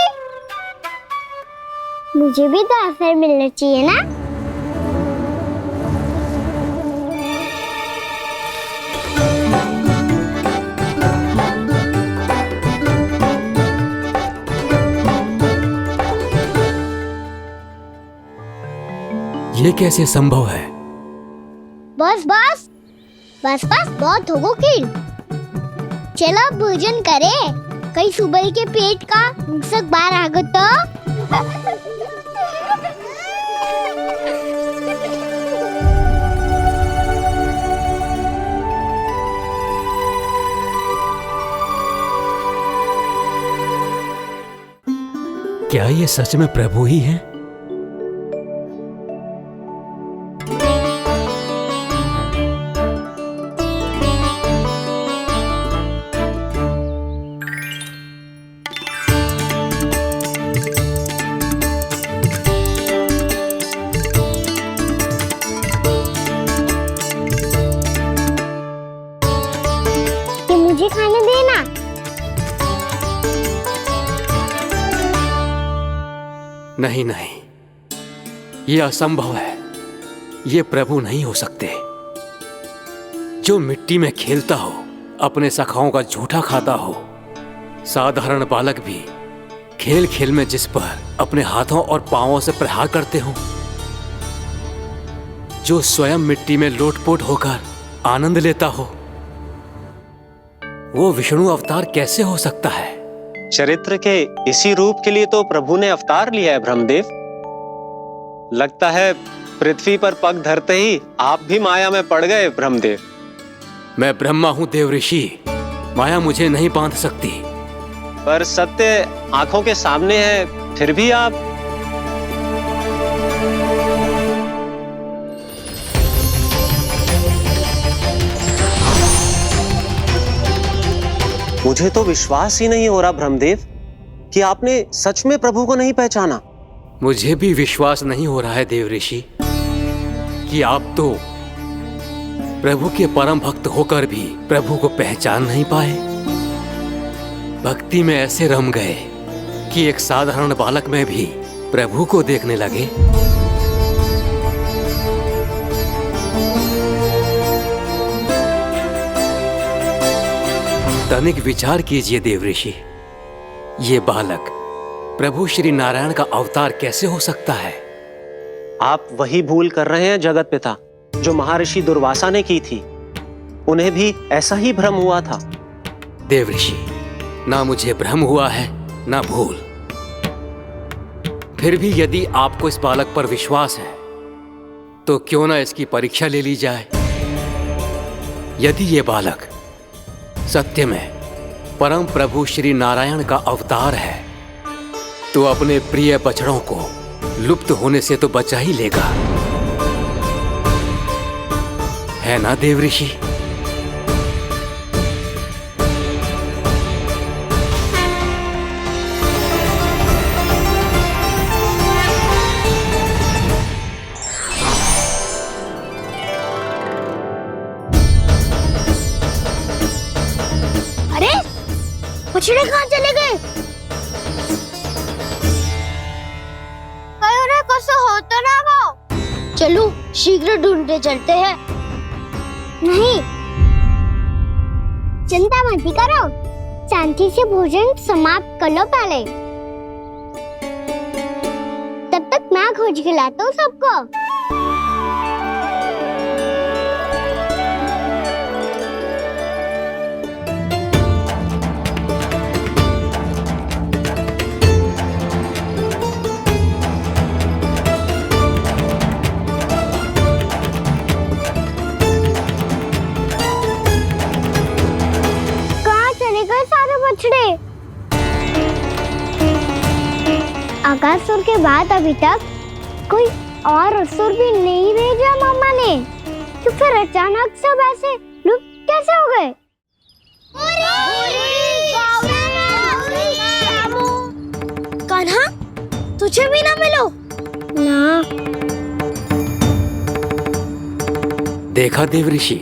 मुझे भी तो अवसर मिलना चाहिए ना। ये कैसे संभव है? बस बस बस बस बहुत होगो किड। चलो भोजन करे, कहीं सुबह के पेट का मूषक बाहर आ गो तो। क्या ये सच में प्रभु ही हैं? मुझे खाने देना। नहीं नहीं, ये असंभव है। ये प्रभु नहीं हो सकते। जो मिट्टी में खेलता हो, अपने सखाओं का झूठा खाता हो, साधारण बालक भी खेल खेल में जिस पर अपने हाथों और पांवों से प्रहार करते हो, जो स्वयं मिट्टी में लोटपोट होकर आनंद लेता हो, वो विष्णु अवतार कैसे हो सकता है? चरित्र के इसी रूप के लिए तो प्रभु ने अवतार लिया है ब्रह्मदेव। लगता है पृथ्वी पर पग धरते ही आप भी माया में पड़ गए ब्रह्मदेव। मैं ब्रह्मा हूं देव ऋषि, माया मुझे नहीं बांध सकती। पर सत्य आंखों के सामने है, फिर भी आप। मुझे तो विश्वास ही नहीं हो रहा ब्रह्मदेव कि आपने सच में प्रभु को नहीं पहचाना। मुझे भी विश्वास नहीं हो रहा है देव ऋषि कि आप तो प्रभु के परम भक्त होकर भी प्रभु को पहचान नहीं पाए। भक्ति में ऐसे रम गए कि एक साधारण बालक में भी प्रभु को देखने लगे। तनिक विचार कीजिए देव ऋषि, ये बालक प्रभु श्री नारायण का अवतार कैसे हो सकता है? आप वही भूल कर रहे हैं जगत पिता जो महर्षि दुर्वासा ने की थी। उन्हें भी ऐसा ही भ्रम हुआ था। देव ऋषि, ना मुझे भ्रम हुआ है ना भूल। फिर भी यदि आपको इस बालक पर विश्वास है तो क्यों ना इसकी परीक्षा ले ली जाए। यदि ये बालक सत्य में परम प्रभु श्री नारायण का अवतार है तो अपने प्रिय बछड़ों को लुप्त होने से तो बचा ही लेगा, है ना देव ऋषि? अरे बछड़े कहाँ चले गए? हो तो ना वो। चलो शीघ्र ढूंढते चलते हैं। नहीं, चिंता मत करो, शांति से भोजन समाप्त कर लो पहले। तब तक मैं खोज के लाता हूँ सबको। आकासुर के बाद अभी तक कोई और असुर भी नहीं भेजा मामा ने, तो फिर अचानक सब ऐसे लुप्त कैसे हो गए? कान्हा, तुझे भी ना मिलो ना। देखा देव ऋषि,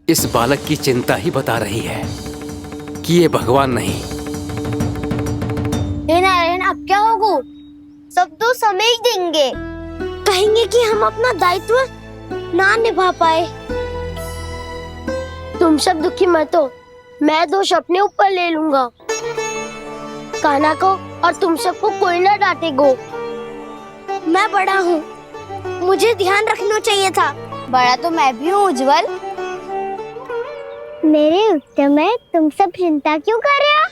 इस बालक की चिंता ही बता रही है कि ये भगवान नहीं। नारायण, अब क्या होगा? सब तो समझ देंगे, कहेंगे कि हम अपना दायित्व ना निभा पाए। तुम सब दुखी मत हो, मैं दोष अपने ऊपर ले लूंगा। कान्हा को और तुम सबको कोई ना डांटेगो। मैं बड़ा हूँ, मुझे ध्यान रखना चाहिए था। बड़ा तो मैं भी हूँ उज्जवल। मेरे उत्तर में तुम सब चिंता क्यों कर रहे हो?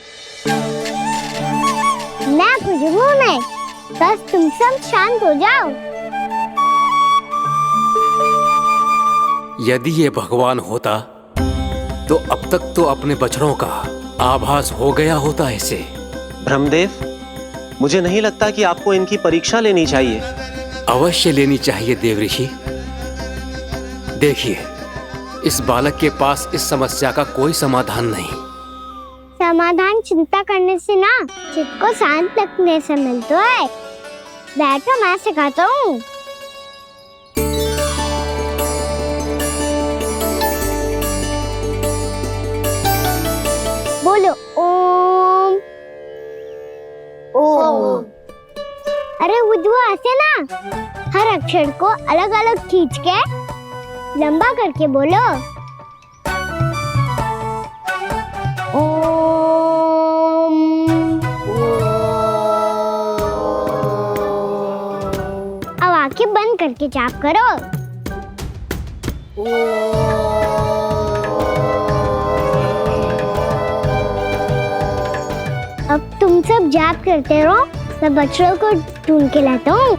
मैं बुझू नहीं, बस तुम सब शांत हो जाओ। यदि ये भगवान होता तो अब तक तो अपने बछड़ों का आभास हो गया होता इसे। ब्रह्मदेव, मुझे नहीं लगता कि आपको इनकी परीक्षा लेनी चाहिए। अवश्य लेनी चाहिए देव ऋषि। देखिए, इस बालक के पास इस समस्या का कोई समाधान नहीं। समाधान चिंता करने से ना, चित्त को शांत रखने से मिलता है। बैठो, मैं सिखाता हूँ। बोलो ओम। ओम। अरे उद्वा, ऐसे ना हर अक्षर को अलग अलग खींच के लंबा करके बोलो। अब आंखें बंद करके जाप करो। अब तुम सब जाप करते रहो, मैं बच्चों को ढूंढ के लाता हूँ।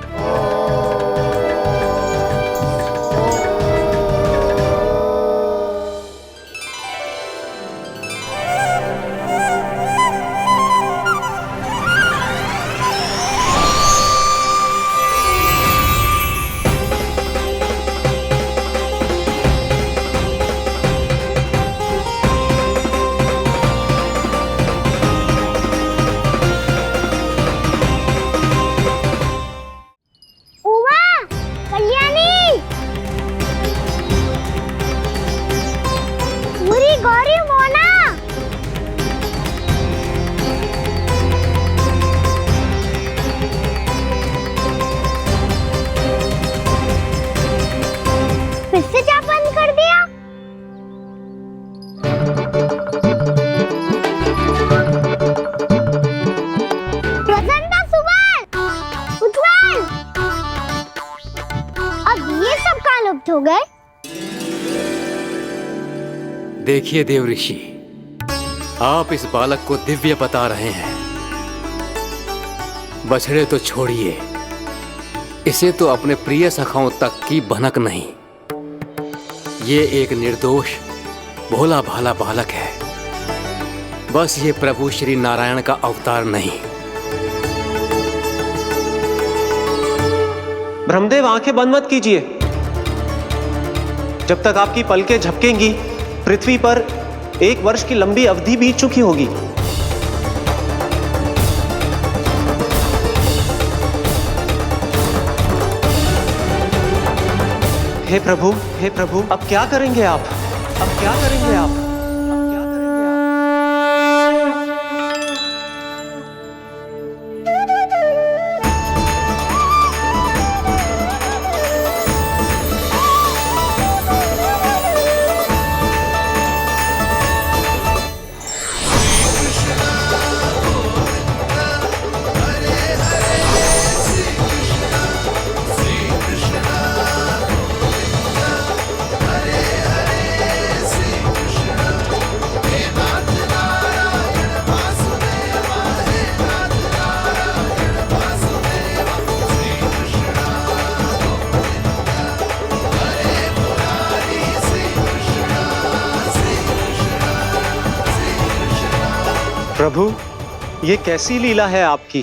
साबित हो गए। देखिए देव ऋषि, आप इस बालक को दिव्य बता रहे हैं। बछड़े तो छोड़िए, इसे तो अपने प्रिय सखाओं तक की भनक नहीं। ये एक निर्दोष भोला भाला बालक है, बस ये प्रभु श्री नारायण का अवतार नहीं। ब्रह्मदेव, आंखें बंद मत कीजिए। जब तक आपकी पलकें झपकेंगी, पृथ्वी पर 1 वर्ष की लंबी अवधि बीत चुकी होगी। हे प्रभु, अब क्या करेंगे आप? अब क्या करेंगे आप? प्रभु, ये कैसी लीला है आपकी?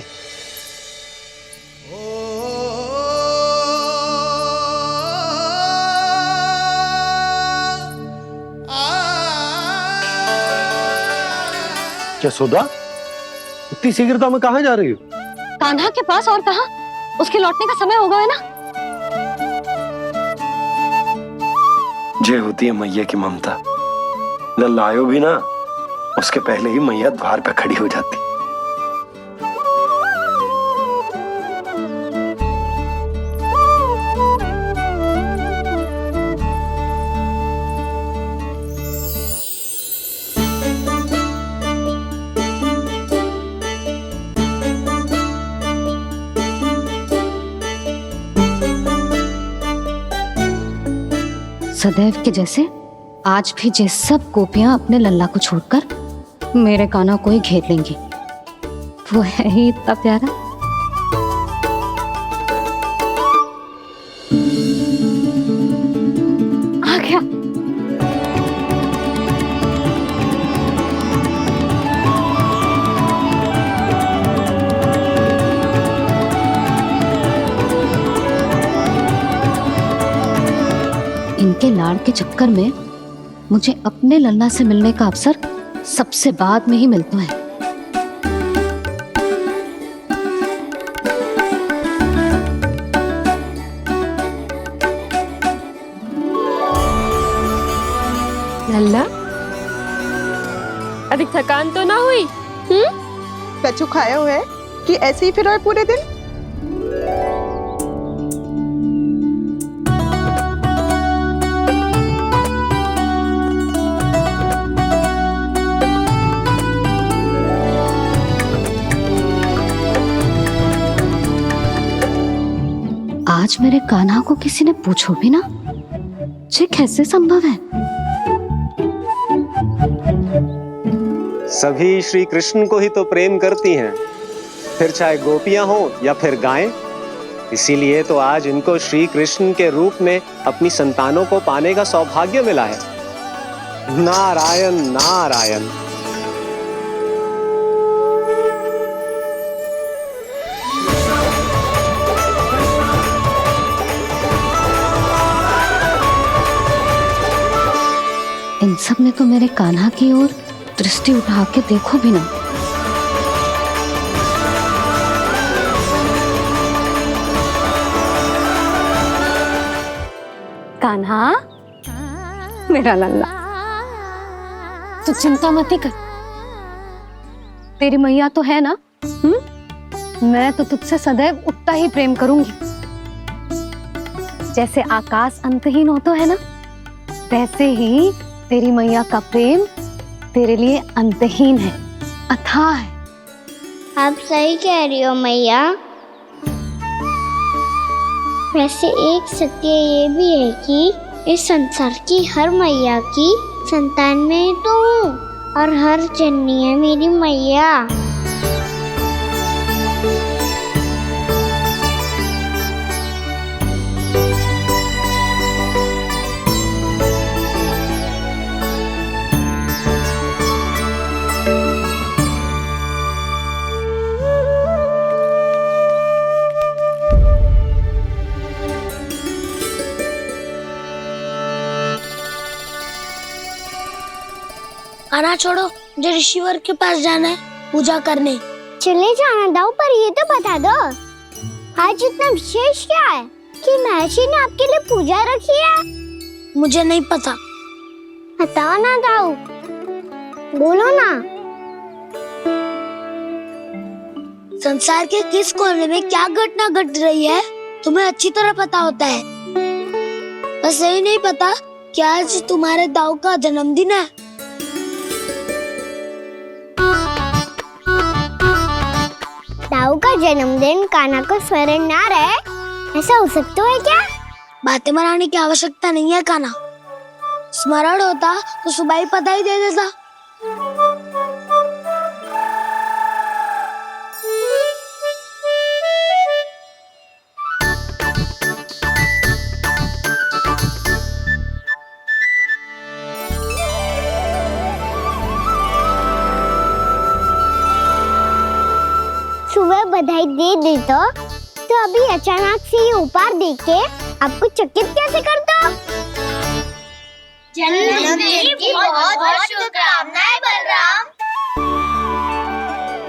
यशोदा, इतनी शीघ्रता में कहाँ जा रही हो? कान्हा के पास, और कहाँ? उसके लौटने का समय हो गया है ना। जय होती है मैया की ममता। लल्ला आयो भी ना, उसके पहले ही मैया द्वार पे खड़ी हो जाती। सदैव के जैसे आज भी जे सब गोपियां अपने लल्ला को छोड़कर मेरे कान्हा को ही घेर लेंगी। वो है ही इतना प्यारा। आ गया। इनके लाड़ के चक्कर में मुझे अपने लल्ला से मिलने का अवसर सबसे बाद में ही मिलता है। लल्ला, अधिक थकान तो ना हुई? कछु खाया हुआ है कि ऐसे ही फिर रहे पूरे दिन? आज मेरे कान्हा को किसी ने पूछो भी ना, ये कैसे संभव है? सभी श्री कृष्ण को ही तो प्रेम करती हैं, फिर चाहे गोपियां हो या फिर गायें। इसीलिए तो आज इनको श्री कृष्ण के रूप में अपनी संतानों को पाने का सौभाग्य मिला है। नारायण नारायण। इन सब ने तो मेरे कान्हा की ओर दृष्टि उठा के देखो भी ना। कान्हा, मेरा लल्ला, तू चिंता मत कर। तेरी मैया तो है ना? मैं तो तुझसे सदैव उतना ही प्रेम करूंगी। जैसे आकाश अंतहीन होता है ना, वैसे ही तेरी मैया का प्रेम तेरे लिए अंतहीन है, अथाह है। आप सही कह रही हो मैया। वैसे एक सत्य ये भी है कि इस संसार की हर मैया की संतान में तो हूँ और हर जननी है मेरी मैया। खाना छोड़ो, मुझे ऋषिवर के पास जाना है पूजा करने। चले जाना दाऊ, पर ये तो बता दो आज इतना विशेष क्या है कि महर्षि ने आपके लिए पूजा रखी है? मुझे नहीं पता। बताओ ना दाऊ, बोलो ना। संसार के किस कोने में क्या घटना घट रही है तुम्हें अच्छी तरह पता होता है। बस यही नहीं पता कि आज तुम्हारे दाऊ का जन्मदिन है। दाऊ का जन्मदिन कान्हा को स्मरण ना रहे, ऐसा हो सकता है क्या? बातें बनाने की आवश्यकता नहीं है कान्हा। स्मरण होता तो सुबह ही पता ही दे देता। सुबह बधाई दे दी तो अभी अचानक से ये उपहार देख के आपको चकित कैसे कर दो? जन्मदिन की बहुत-बहुत शुभकामनाएं बलराम।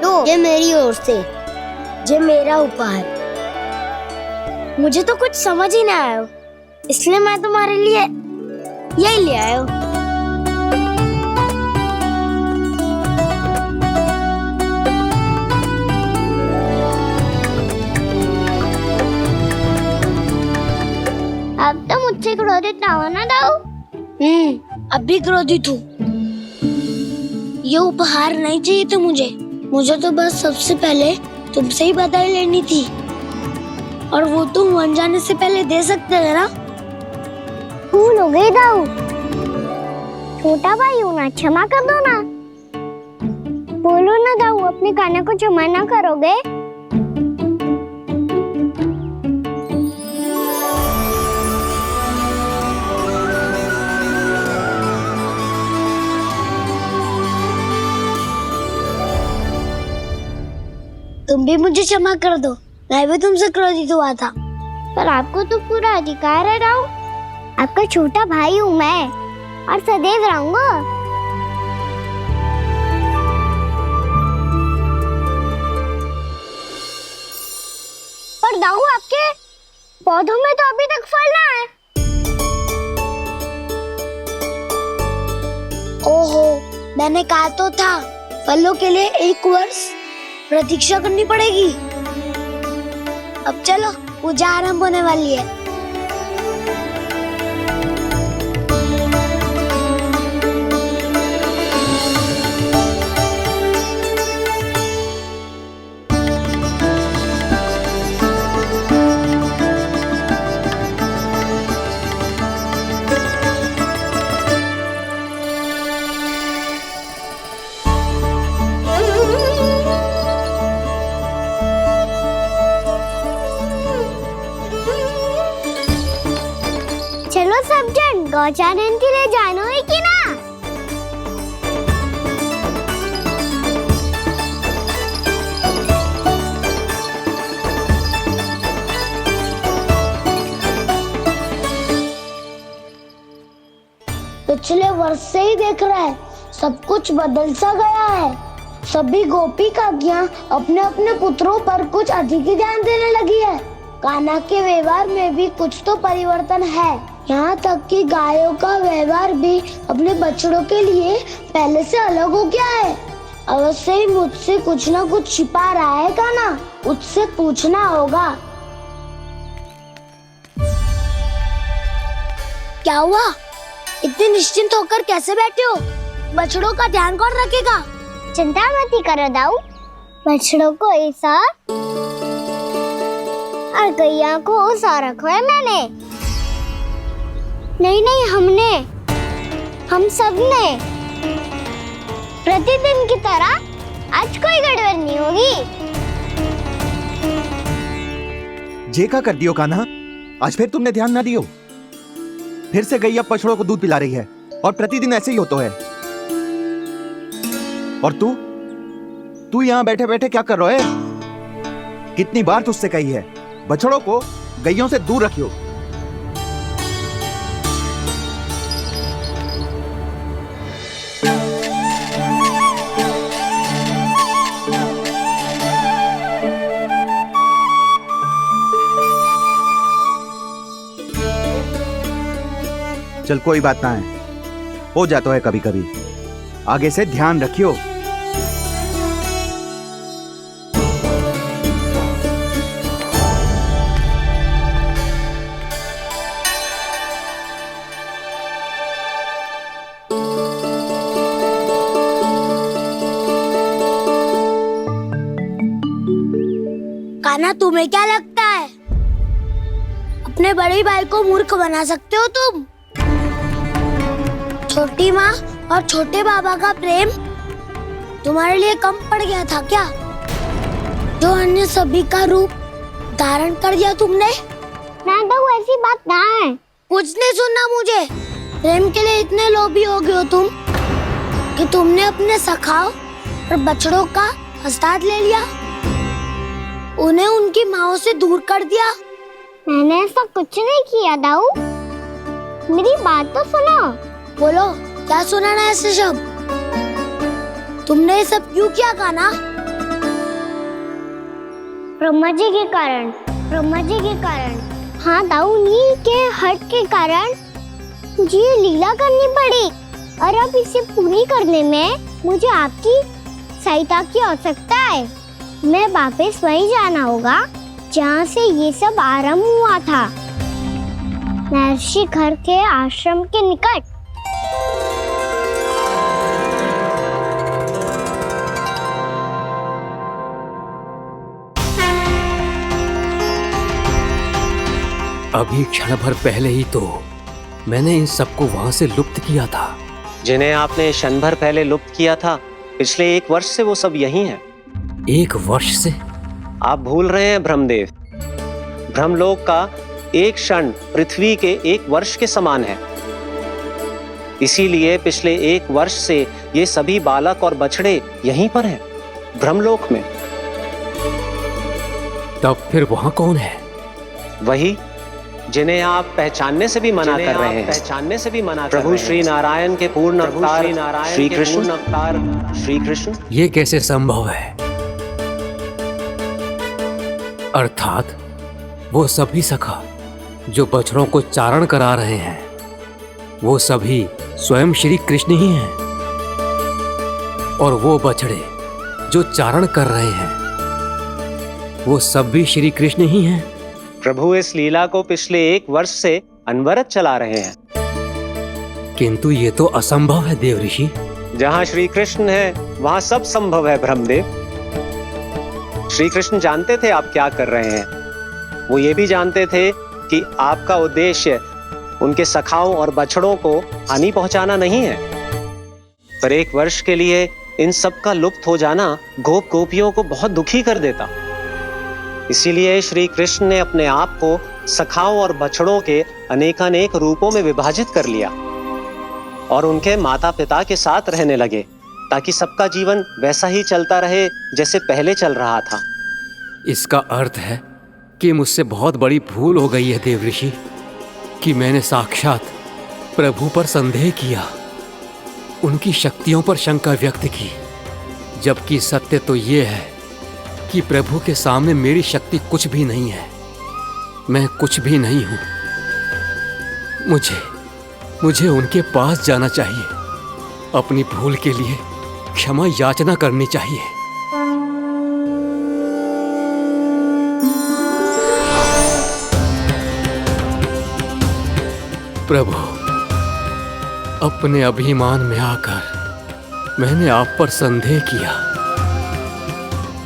लो, ये मेरी ओर से, ये मेरा उपहार। मुझे तो कुछ समझ ही ना आया, इसलिए मैं तुम्हारे लिए यही ले आया हूँ। अब तो मुझसे क्रोधित ना हो ना दाऊ। अब भी क्रोधित हूँ। ये उपहार नहीं चाहिए था मुझे तो बस सबसे पहले तुमसे ही बधाई लेनी थी, और वो तुम बन जाने से पहले दे सकते थे ना। भूल हो गई दाऊ, छोटा भाई हूँ ना, क्षमा कर दो ना। बोलो ना दाऊ, अपने कान्हा को क्षमा ना करोगे? तुम भी मुझे क्षमा कर दो, मैं भी तुमसे क्रोधित हुआ था। पर आपको तो पूरा अधिकार है दाऊ, आपका छोटा भाई हूँ मैं और सदैव रहूंगा। पर दाऊ, आपके पौधों में तो अभी तक फल ना है। ओहो, मैंने कहा तो था फलों के लिए 1 वर्ष प्रतीक्षा करनी पड़ेगी। अब चलो, पूजा आरंभ होने वाली है। चलो सब जन गौचारण के लिए जानो है कि ना? पिछले वर्ष से ही देख रहा है, सब कुछ बदल सा गया है। सभी गोपी काकियां अपने अपने पुत्रों पर कुछ अधिक ही ध्यान देने लगी है। कान्हा के व्यवहार में भी कुछ तो परिवर्तन है। यहाँ तक कि गायों का व्यवहार भी अपने बछड़ों के लिए पहले से अलग हो गया है। अवश्य ही मुझसे कुछ ना कुछ छिपा रहा है कान्हा, उससे पूछना होगा। क्या हुआ? इतने निश्चिंत होकर कैसे बैठे हो? बछड़ों का ध्यान कौन रखेगा? चिंता मत करो दाऊ, बछड़ों को ऐसा और गैया को उसा रखवाया मैंने। नहीं, हमने, हम सब ने। प्रतिदिन की तरह आज कोई गड़बड़ नहीं होगी। जे का कर दियो कान्हा, आज फिर तुमने ध्यान ना दियो। फिर से गैया बछड़ों को दूध पिला रही है और प्रतिदिन ऐसे ही होता है। और तू यहाँ बैठे बैठे क्या कर रहा है? कितनी बार तुझसे कही है बछड़ों को गैयों से दूर रखियो। चल कोई बात ना है, हो जाता है कभी कभी। आगे से ध्यान रखियो। कान्हा, तुम्हें क्या लगता है अपने बड़े भाई को मूर्ख बना सकते हो तुम? छोटी माँ और छोटे बाबा का प्रेम तुम्हारे लिए कम पड़ गया था क्या, जो अन्य सभी का रूप धारण कर दिया तुमने? ना तो ऐसी बात ना है। कुछ नहीं सुनना मुझे। प्रेम के लिए इतने लोभी हो गए हो तुम कि तुमने अपने सखाओ और बछड़ों का हस्ताक्षर ले लिया, उन्हें उनकी माँओं से दूर कर दिया। मैंने ऐसा कुछ नहीं किया दाऊ, मेरी बात तो सुनो। बोलो, क्या सुनाना है ऐसे शब्द? तुमने ये सब क्यों किया कान्हा? ब्रह्मा जी के कारण। हाँ दाऊ, नील के हट के कारण मुझे ये लीला करनी पड़ी, और अब इसे पूरी करने में मुझे आपकी सहायता की आवश्यकता है। मैं वापस वहीं जाना होगा जहाँ से ये सब आरंभ हुआ था, महर्षि घर के आश्रम के निकट। अभी क्षण भर पहले ही तो मैंने इन सबको वहां से लुप्त किया था। जिन्हें आपने क्षण भर पहले लुप्त किया था, पिछले 1 वर्ष से वो सब यही हैं। 1 वर्ष से? आप भूल रहे हैं ब्रह्मदेव। ब्रह्मलोक का एक क्षण पृथ्वी के 1 वर्ष के समान है। इसीलिए पिछले 1 वर्ष से ये सभी बालक और बछड़े यहीं पर हैं, ब्रह्मलोक में। तब फिर वहां कौन है? वही जिन्हें आप पहचानने से भी मना कर रहे हैं। प्रभु श्री नारायण के पूर्ण अवतार श्री कृष्ण। ये कैसे संभव है? अर्थात वो सभी सखा जो बछड़ों को चारण करा रहे हैं, वो सभी स्वयं श्री कृष्ण ही हैं, और वो बछड़े जो चारण कर रहे हैं, वो सब भी श्री कृष्ण ही हैं। प्रभु इस लीला को पिछले 1 वर्ष से अनवरत चला रहे हैं। किंतु ये तो असंभव है देव ऋषि। जहाँ श्री कृष्ण है वहाँ सब संभव है ब्रह्मदेव। श्री कृष्ण जानते थे आप क्या कर रहे हैं। वो ये भी जानते थे कि आपका उद्देश्य उनके सखाओं और बछड़ों को हानि पहुंचाना नहीं है। पर 1 वर्ष के लिए इन सब का लुप्त हो जाना गोप गोपियों को बहुत दुखी कर देता। इसीलिए श्री कृष्ण ने अपने आप को सखाओं और बछड़ों के अनेकानेक रूपों में विभाजित कर लिया और उनके माता पिता के साथ रहने लगे, ताकि सबका जीवन वैसा ही चलता रहे जैसे पहले चल रहा था। इसका अर्थ है कि मुझसे बहुत बड़ी भूल हो गई है देव ऋषि, कि मैंने साक्षात प्रभु पर संदेह किया, उनकी शक्तियों पर शंका व्यक्त की, जबकि सत्य तो ये है कि प्रभु के सामने मेरी शक्ति कुछ भी नहीं है। मैं कुछ भी नहीं हूं। मुझे उनके पास जाना चाहिए, अपनी भूल के लिए क्षमा याचना करनी चाहिए। प्रभु, अपने अभिमान में आकर मैंने आप पर संदेह किया,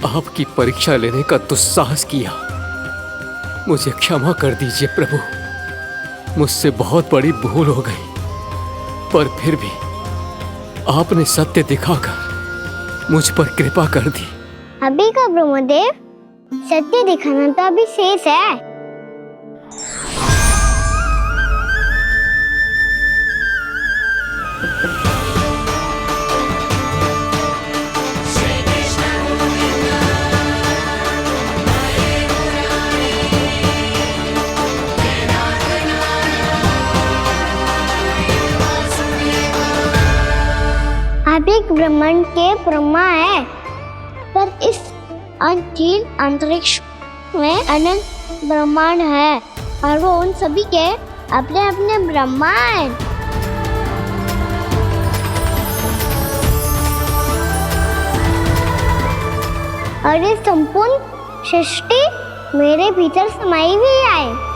आपकी परीक्षा लेने का दुस्साहस किया। मुझे क्षमा कर दीजिए प्रभु, मुझसे बहुत बड़ी भूल हो गई, पर फिर भी आपने सत्य दिखाकर मुझ पर कृपा कर दी। अभी का ब्रह्मदेव, सत्य दिखाना तो अभी शेष है। आप एक ब्रह्मांड के ब्रह्मा है, पर इस अनंत अंतरिक्ष में अनंत ब्रह्मांड है और वो उन सभी के अपने अपने ब्रह्मा हैं। और ये संपूर्ण सृष्टि मेरे भीतर समाई हुई है।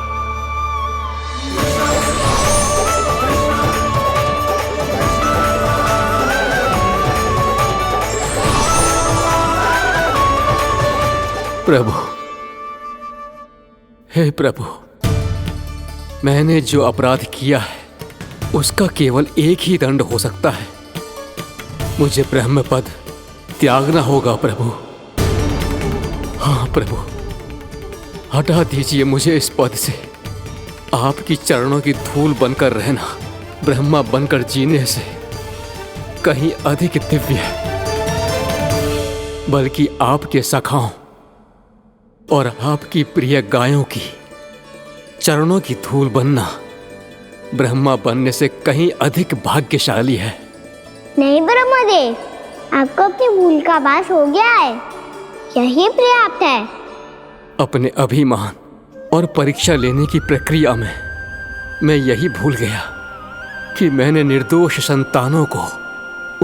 प्रभु, हे प्रभु, मैंने जो अपराध किया है उसका केवल एक ही दंड हो सकता है। मुझे ब्रह्म पद त्यागना होगा प्रभु। हाँ प्रभु, हटा दीजिए मुझे इस पद से। आपकी चरणों की धूल बनकर रहना ब्रह्मा बनकर जीने से कहीं अधिक दिव्य है। बल्कि आपके सखाओं और आपकी प्रिय गायों की चरणों की धूल बनना ब्रह्मा बनने से कहीं अधिक भाग्यशाली है। नहीं ब्रह्मदेव, आपको अपनी भूल का आभास हो गया है, यही पर्याप्त है। अपने अभिमान और परीक्षा लेने की प्रक्रिया में मैं यही भूल गया कि मैंने निर्दोष संतानों को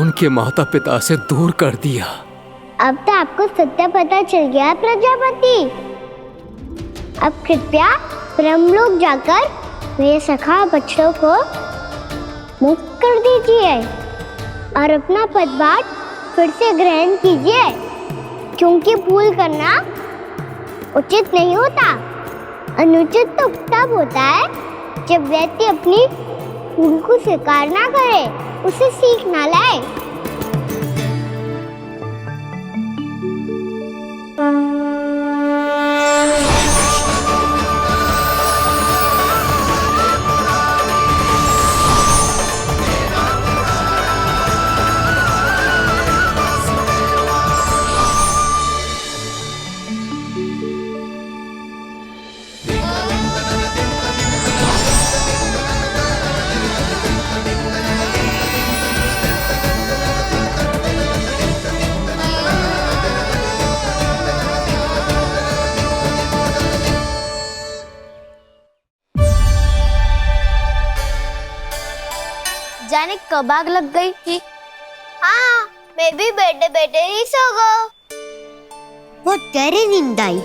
उनके माता पिता से दूर कर दिया। अब तो आपको सत्य पता चल गया प्रजापति। अब कृपया ब्रह्मलोक जाकर मेरे सखा बच्चों को मुक्त कर दीजिए और अपना पदभार फिर से ग्रहण कीजिए, क्योंकि भूल करना उचित नहीं होता। अनुचित तो तब होता है जब व्यक्ति अपनी भूल को स्वीकार ना करे, उसे सीख ना लाए। जाने कब आग लग गई थी। हाँ, मैं भी बैठे बैठे ही सो गया। बहुत गहरी नींद आई।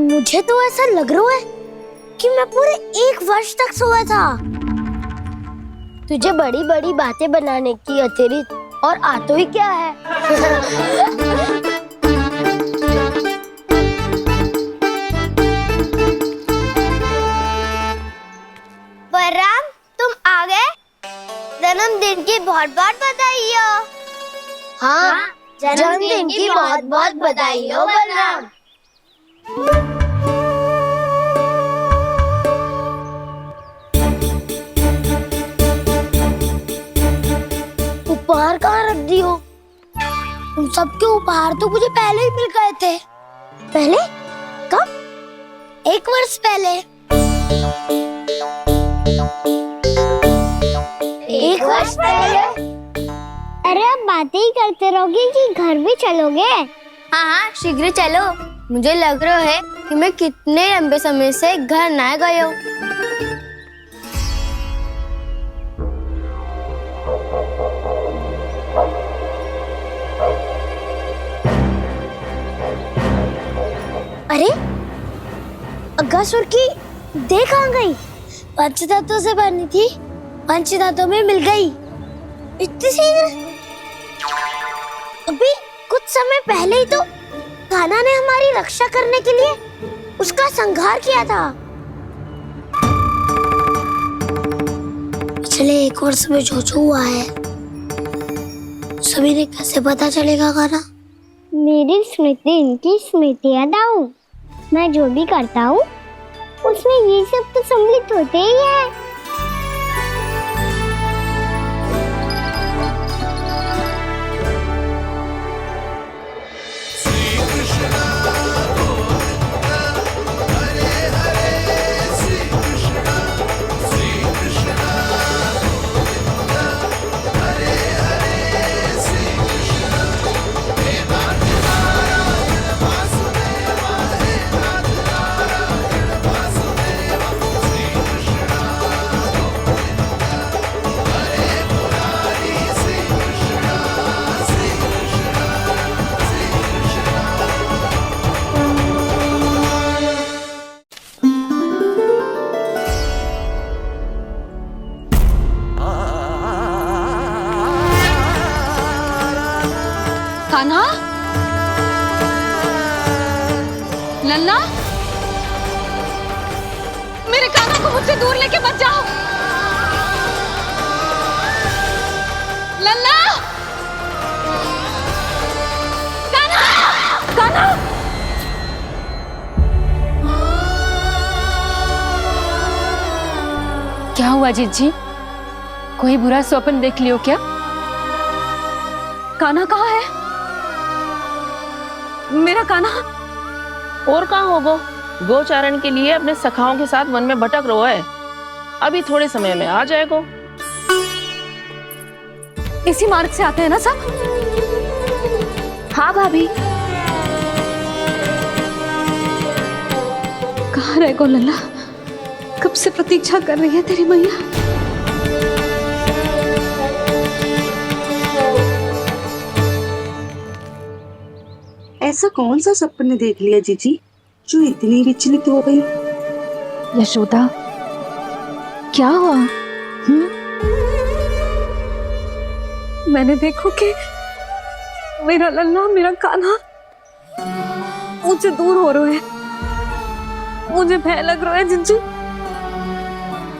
मुझे तो ऐसा लग रहा है कि मैं पूरे 1 वर्ष तक सोया था। तुझे बड़ी बड़ी बातें बनाने की अतिरिक्त और आता ही क्या है। बलराम, तुम आ गए? जन्मदिन की बहुत बहुत बधाई हो। हाँ, जन्मदिन की बहुत बहुत बधाई हो बलराम। उपहार कहाँ रख दी हो? तुम सबके उपहार तो मुझे पहले ही मिल गए थे। पहले? कब? 1 वर्ष पहले। 1 वर्ष पहले? अरे अब बातें ही करते रहोगे कि घर भी चलोगे? हाँ हाँ, शीघ्र चलो। मुझे लग रहा है कि मैं कितने लंबे समय से घर ना गए हूँ। अरे, अगासुर की देह कहाँ गई? पंचतत्वों से बनी थी, पंचतत्वों में मिल गई। इतनी शीघ्र? अभी कुछ समय पहले ही तो कान्हा ने हमारी रक्षा करने के लिए उसका संहार किया था। पिछले 1 वर्ष में जो हुआ है सभी ने कैसे पता चलेगा कान्हा? मेरी स्मृति इनकी स्मृति अदाऊं। मैं जो भी करता हूँ उसमें ये सब तो सम्मिलित होते ही है। कान्हा, लल्ला, मेरे कान्हा को मुझसे दूर लेके मत जाओ। लल्ला, कान्हा, कान्हा। क्या हुआ जीजी? कोई बुरा स्वप्न देख लियो क्या? कान्हा कहाँ है? मेरा कान्हा? और कहाँ होगो? गोचारण के लिए अपने सखाओं के साथ वन में भटक रहो है। अभी थोड़े समय में आ जाएगो। इसी मार्ग से आते हैं ना सब? हाँ भाभी। कहाँ रह गो लल्ला? कब से प्रतीक्षा कर रही है तेरी मैया। ऐसा कौन सा सपने देख लिया जीजी जो इतनी विचलित हो गई? यशोदा, क्या हुआ? मैंने देखो कि मेरा लल्ला, मेरा कान्हा मुझसे दूर हो रहे हैं। मुझे भय लग रहा है जीजू,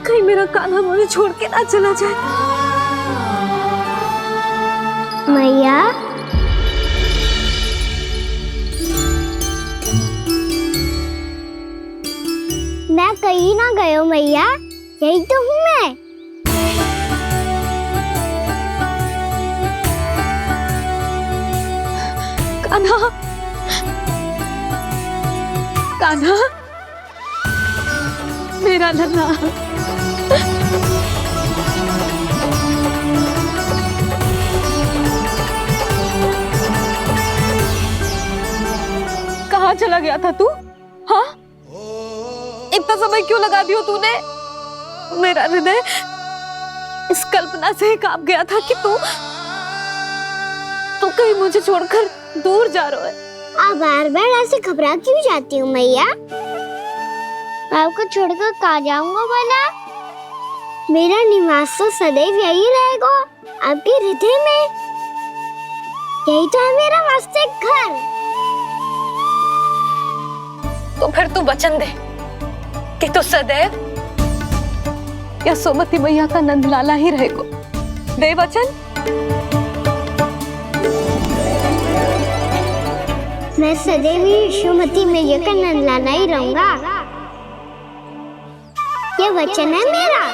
कहीं मेरा कान्हा मुझे छोड़ के ना चला जाए। मैया, मैं कहीं ना गया मैया, यही तो हूँ मैं। कान्हा, कान्हा, मेरा लल्ला। कहाँ चला गया था तू? हाँ, इतना समय क्यों लगा दियो तूने? मेरा हृदय इस कल्पना से ही कांप गया था कि तू कहीं मुझे छोड़कर दूर जा रहा है। आप बार बार ऐसे घबरा क्यों जाती हूँ मैया? आपको छोड़कर कहाँ जाऊंगा भला? मेरा निवास तो सदैव यही रहेगा, आपके हृदय में। यही तो है मेरा वास्तविक घर। तो फिर तू वचन दे कि तू सदैव यशोमती मैया का नंदलाला ही रहेगा। दे वचन। मैं सदैव यशोमती मैया का नंदलाला ही रहूंगा, ये वचन है मेरा।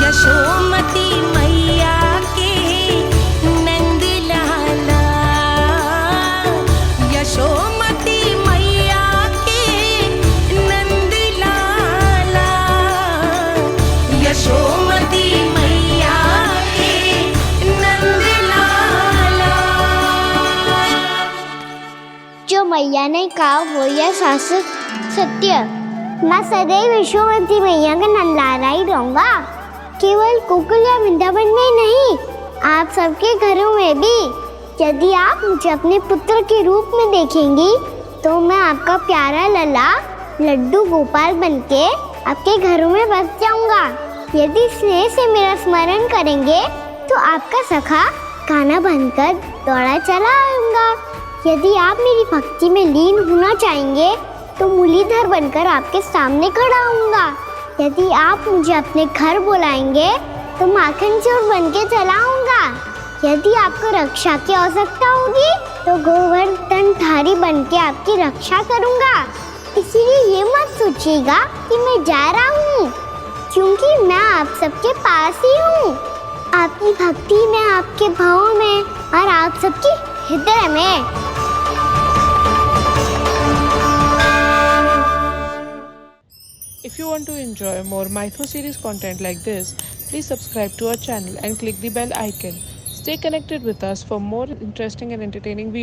यशोमती मैया के नंदलाला, यशोमती मैया के नंदलाला, यशोमती मैया के नंदलाला। जो मैया ने कहा वो यह शाश्वत सत्य। मैं सदैव यशोमती मैया का नंदलाला ही रहूंगा, केवल गोकुल या वृंदावन में नहीं, आप सबके घरों में भी। यदि आप मुझे अपने पुत्र के रूप में देखेंगी तो मैं आपका प्यारा लल्ला लड्डू गोपाल बनके आपके घरों में बस जाऊंगा। यदि स्नेह से मेरा स्मरण करेंगे तो आपका सखा कान्हा बनकर दौड़ा चला आऊंगा। यदि आप मेरी भक्ति में लीन होना चाहेंगे तो मुरलीधर बनकर आपके सामने खड़ा होऊंगा। यदि आप मुझे अपने घर बुलाएंगे तो माखन चोर बन के चला आऊंगा। यदि आपको रक्षा की आवश्यकता होगी तो गोवर्धनधारी बन के आपकी रक्षा करूंगा। इसीलिए ये मत सोचिएगा कि मैं जा रहा हूँ, क्योंकि मैं आप सबके पास ही हूँ, आपकी भक्ति में, आपके भाव में और आप सबके हृदय में। If you want to enjoy more Mythos series content like this, please subscribe to our channel and click the bell icon. Stay connected with us for more interesting and entertaining videos.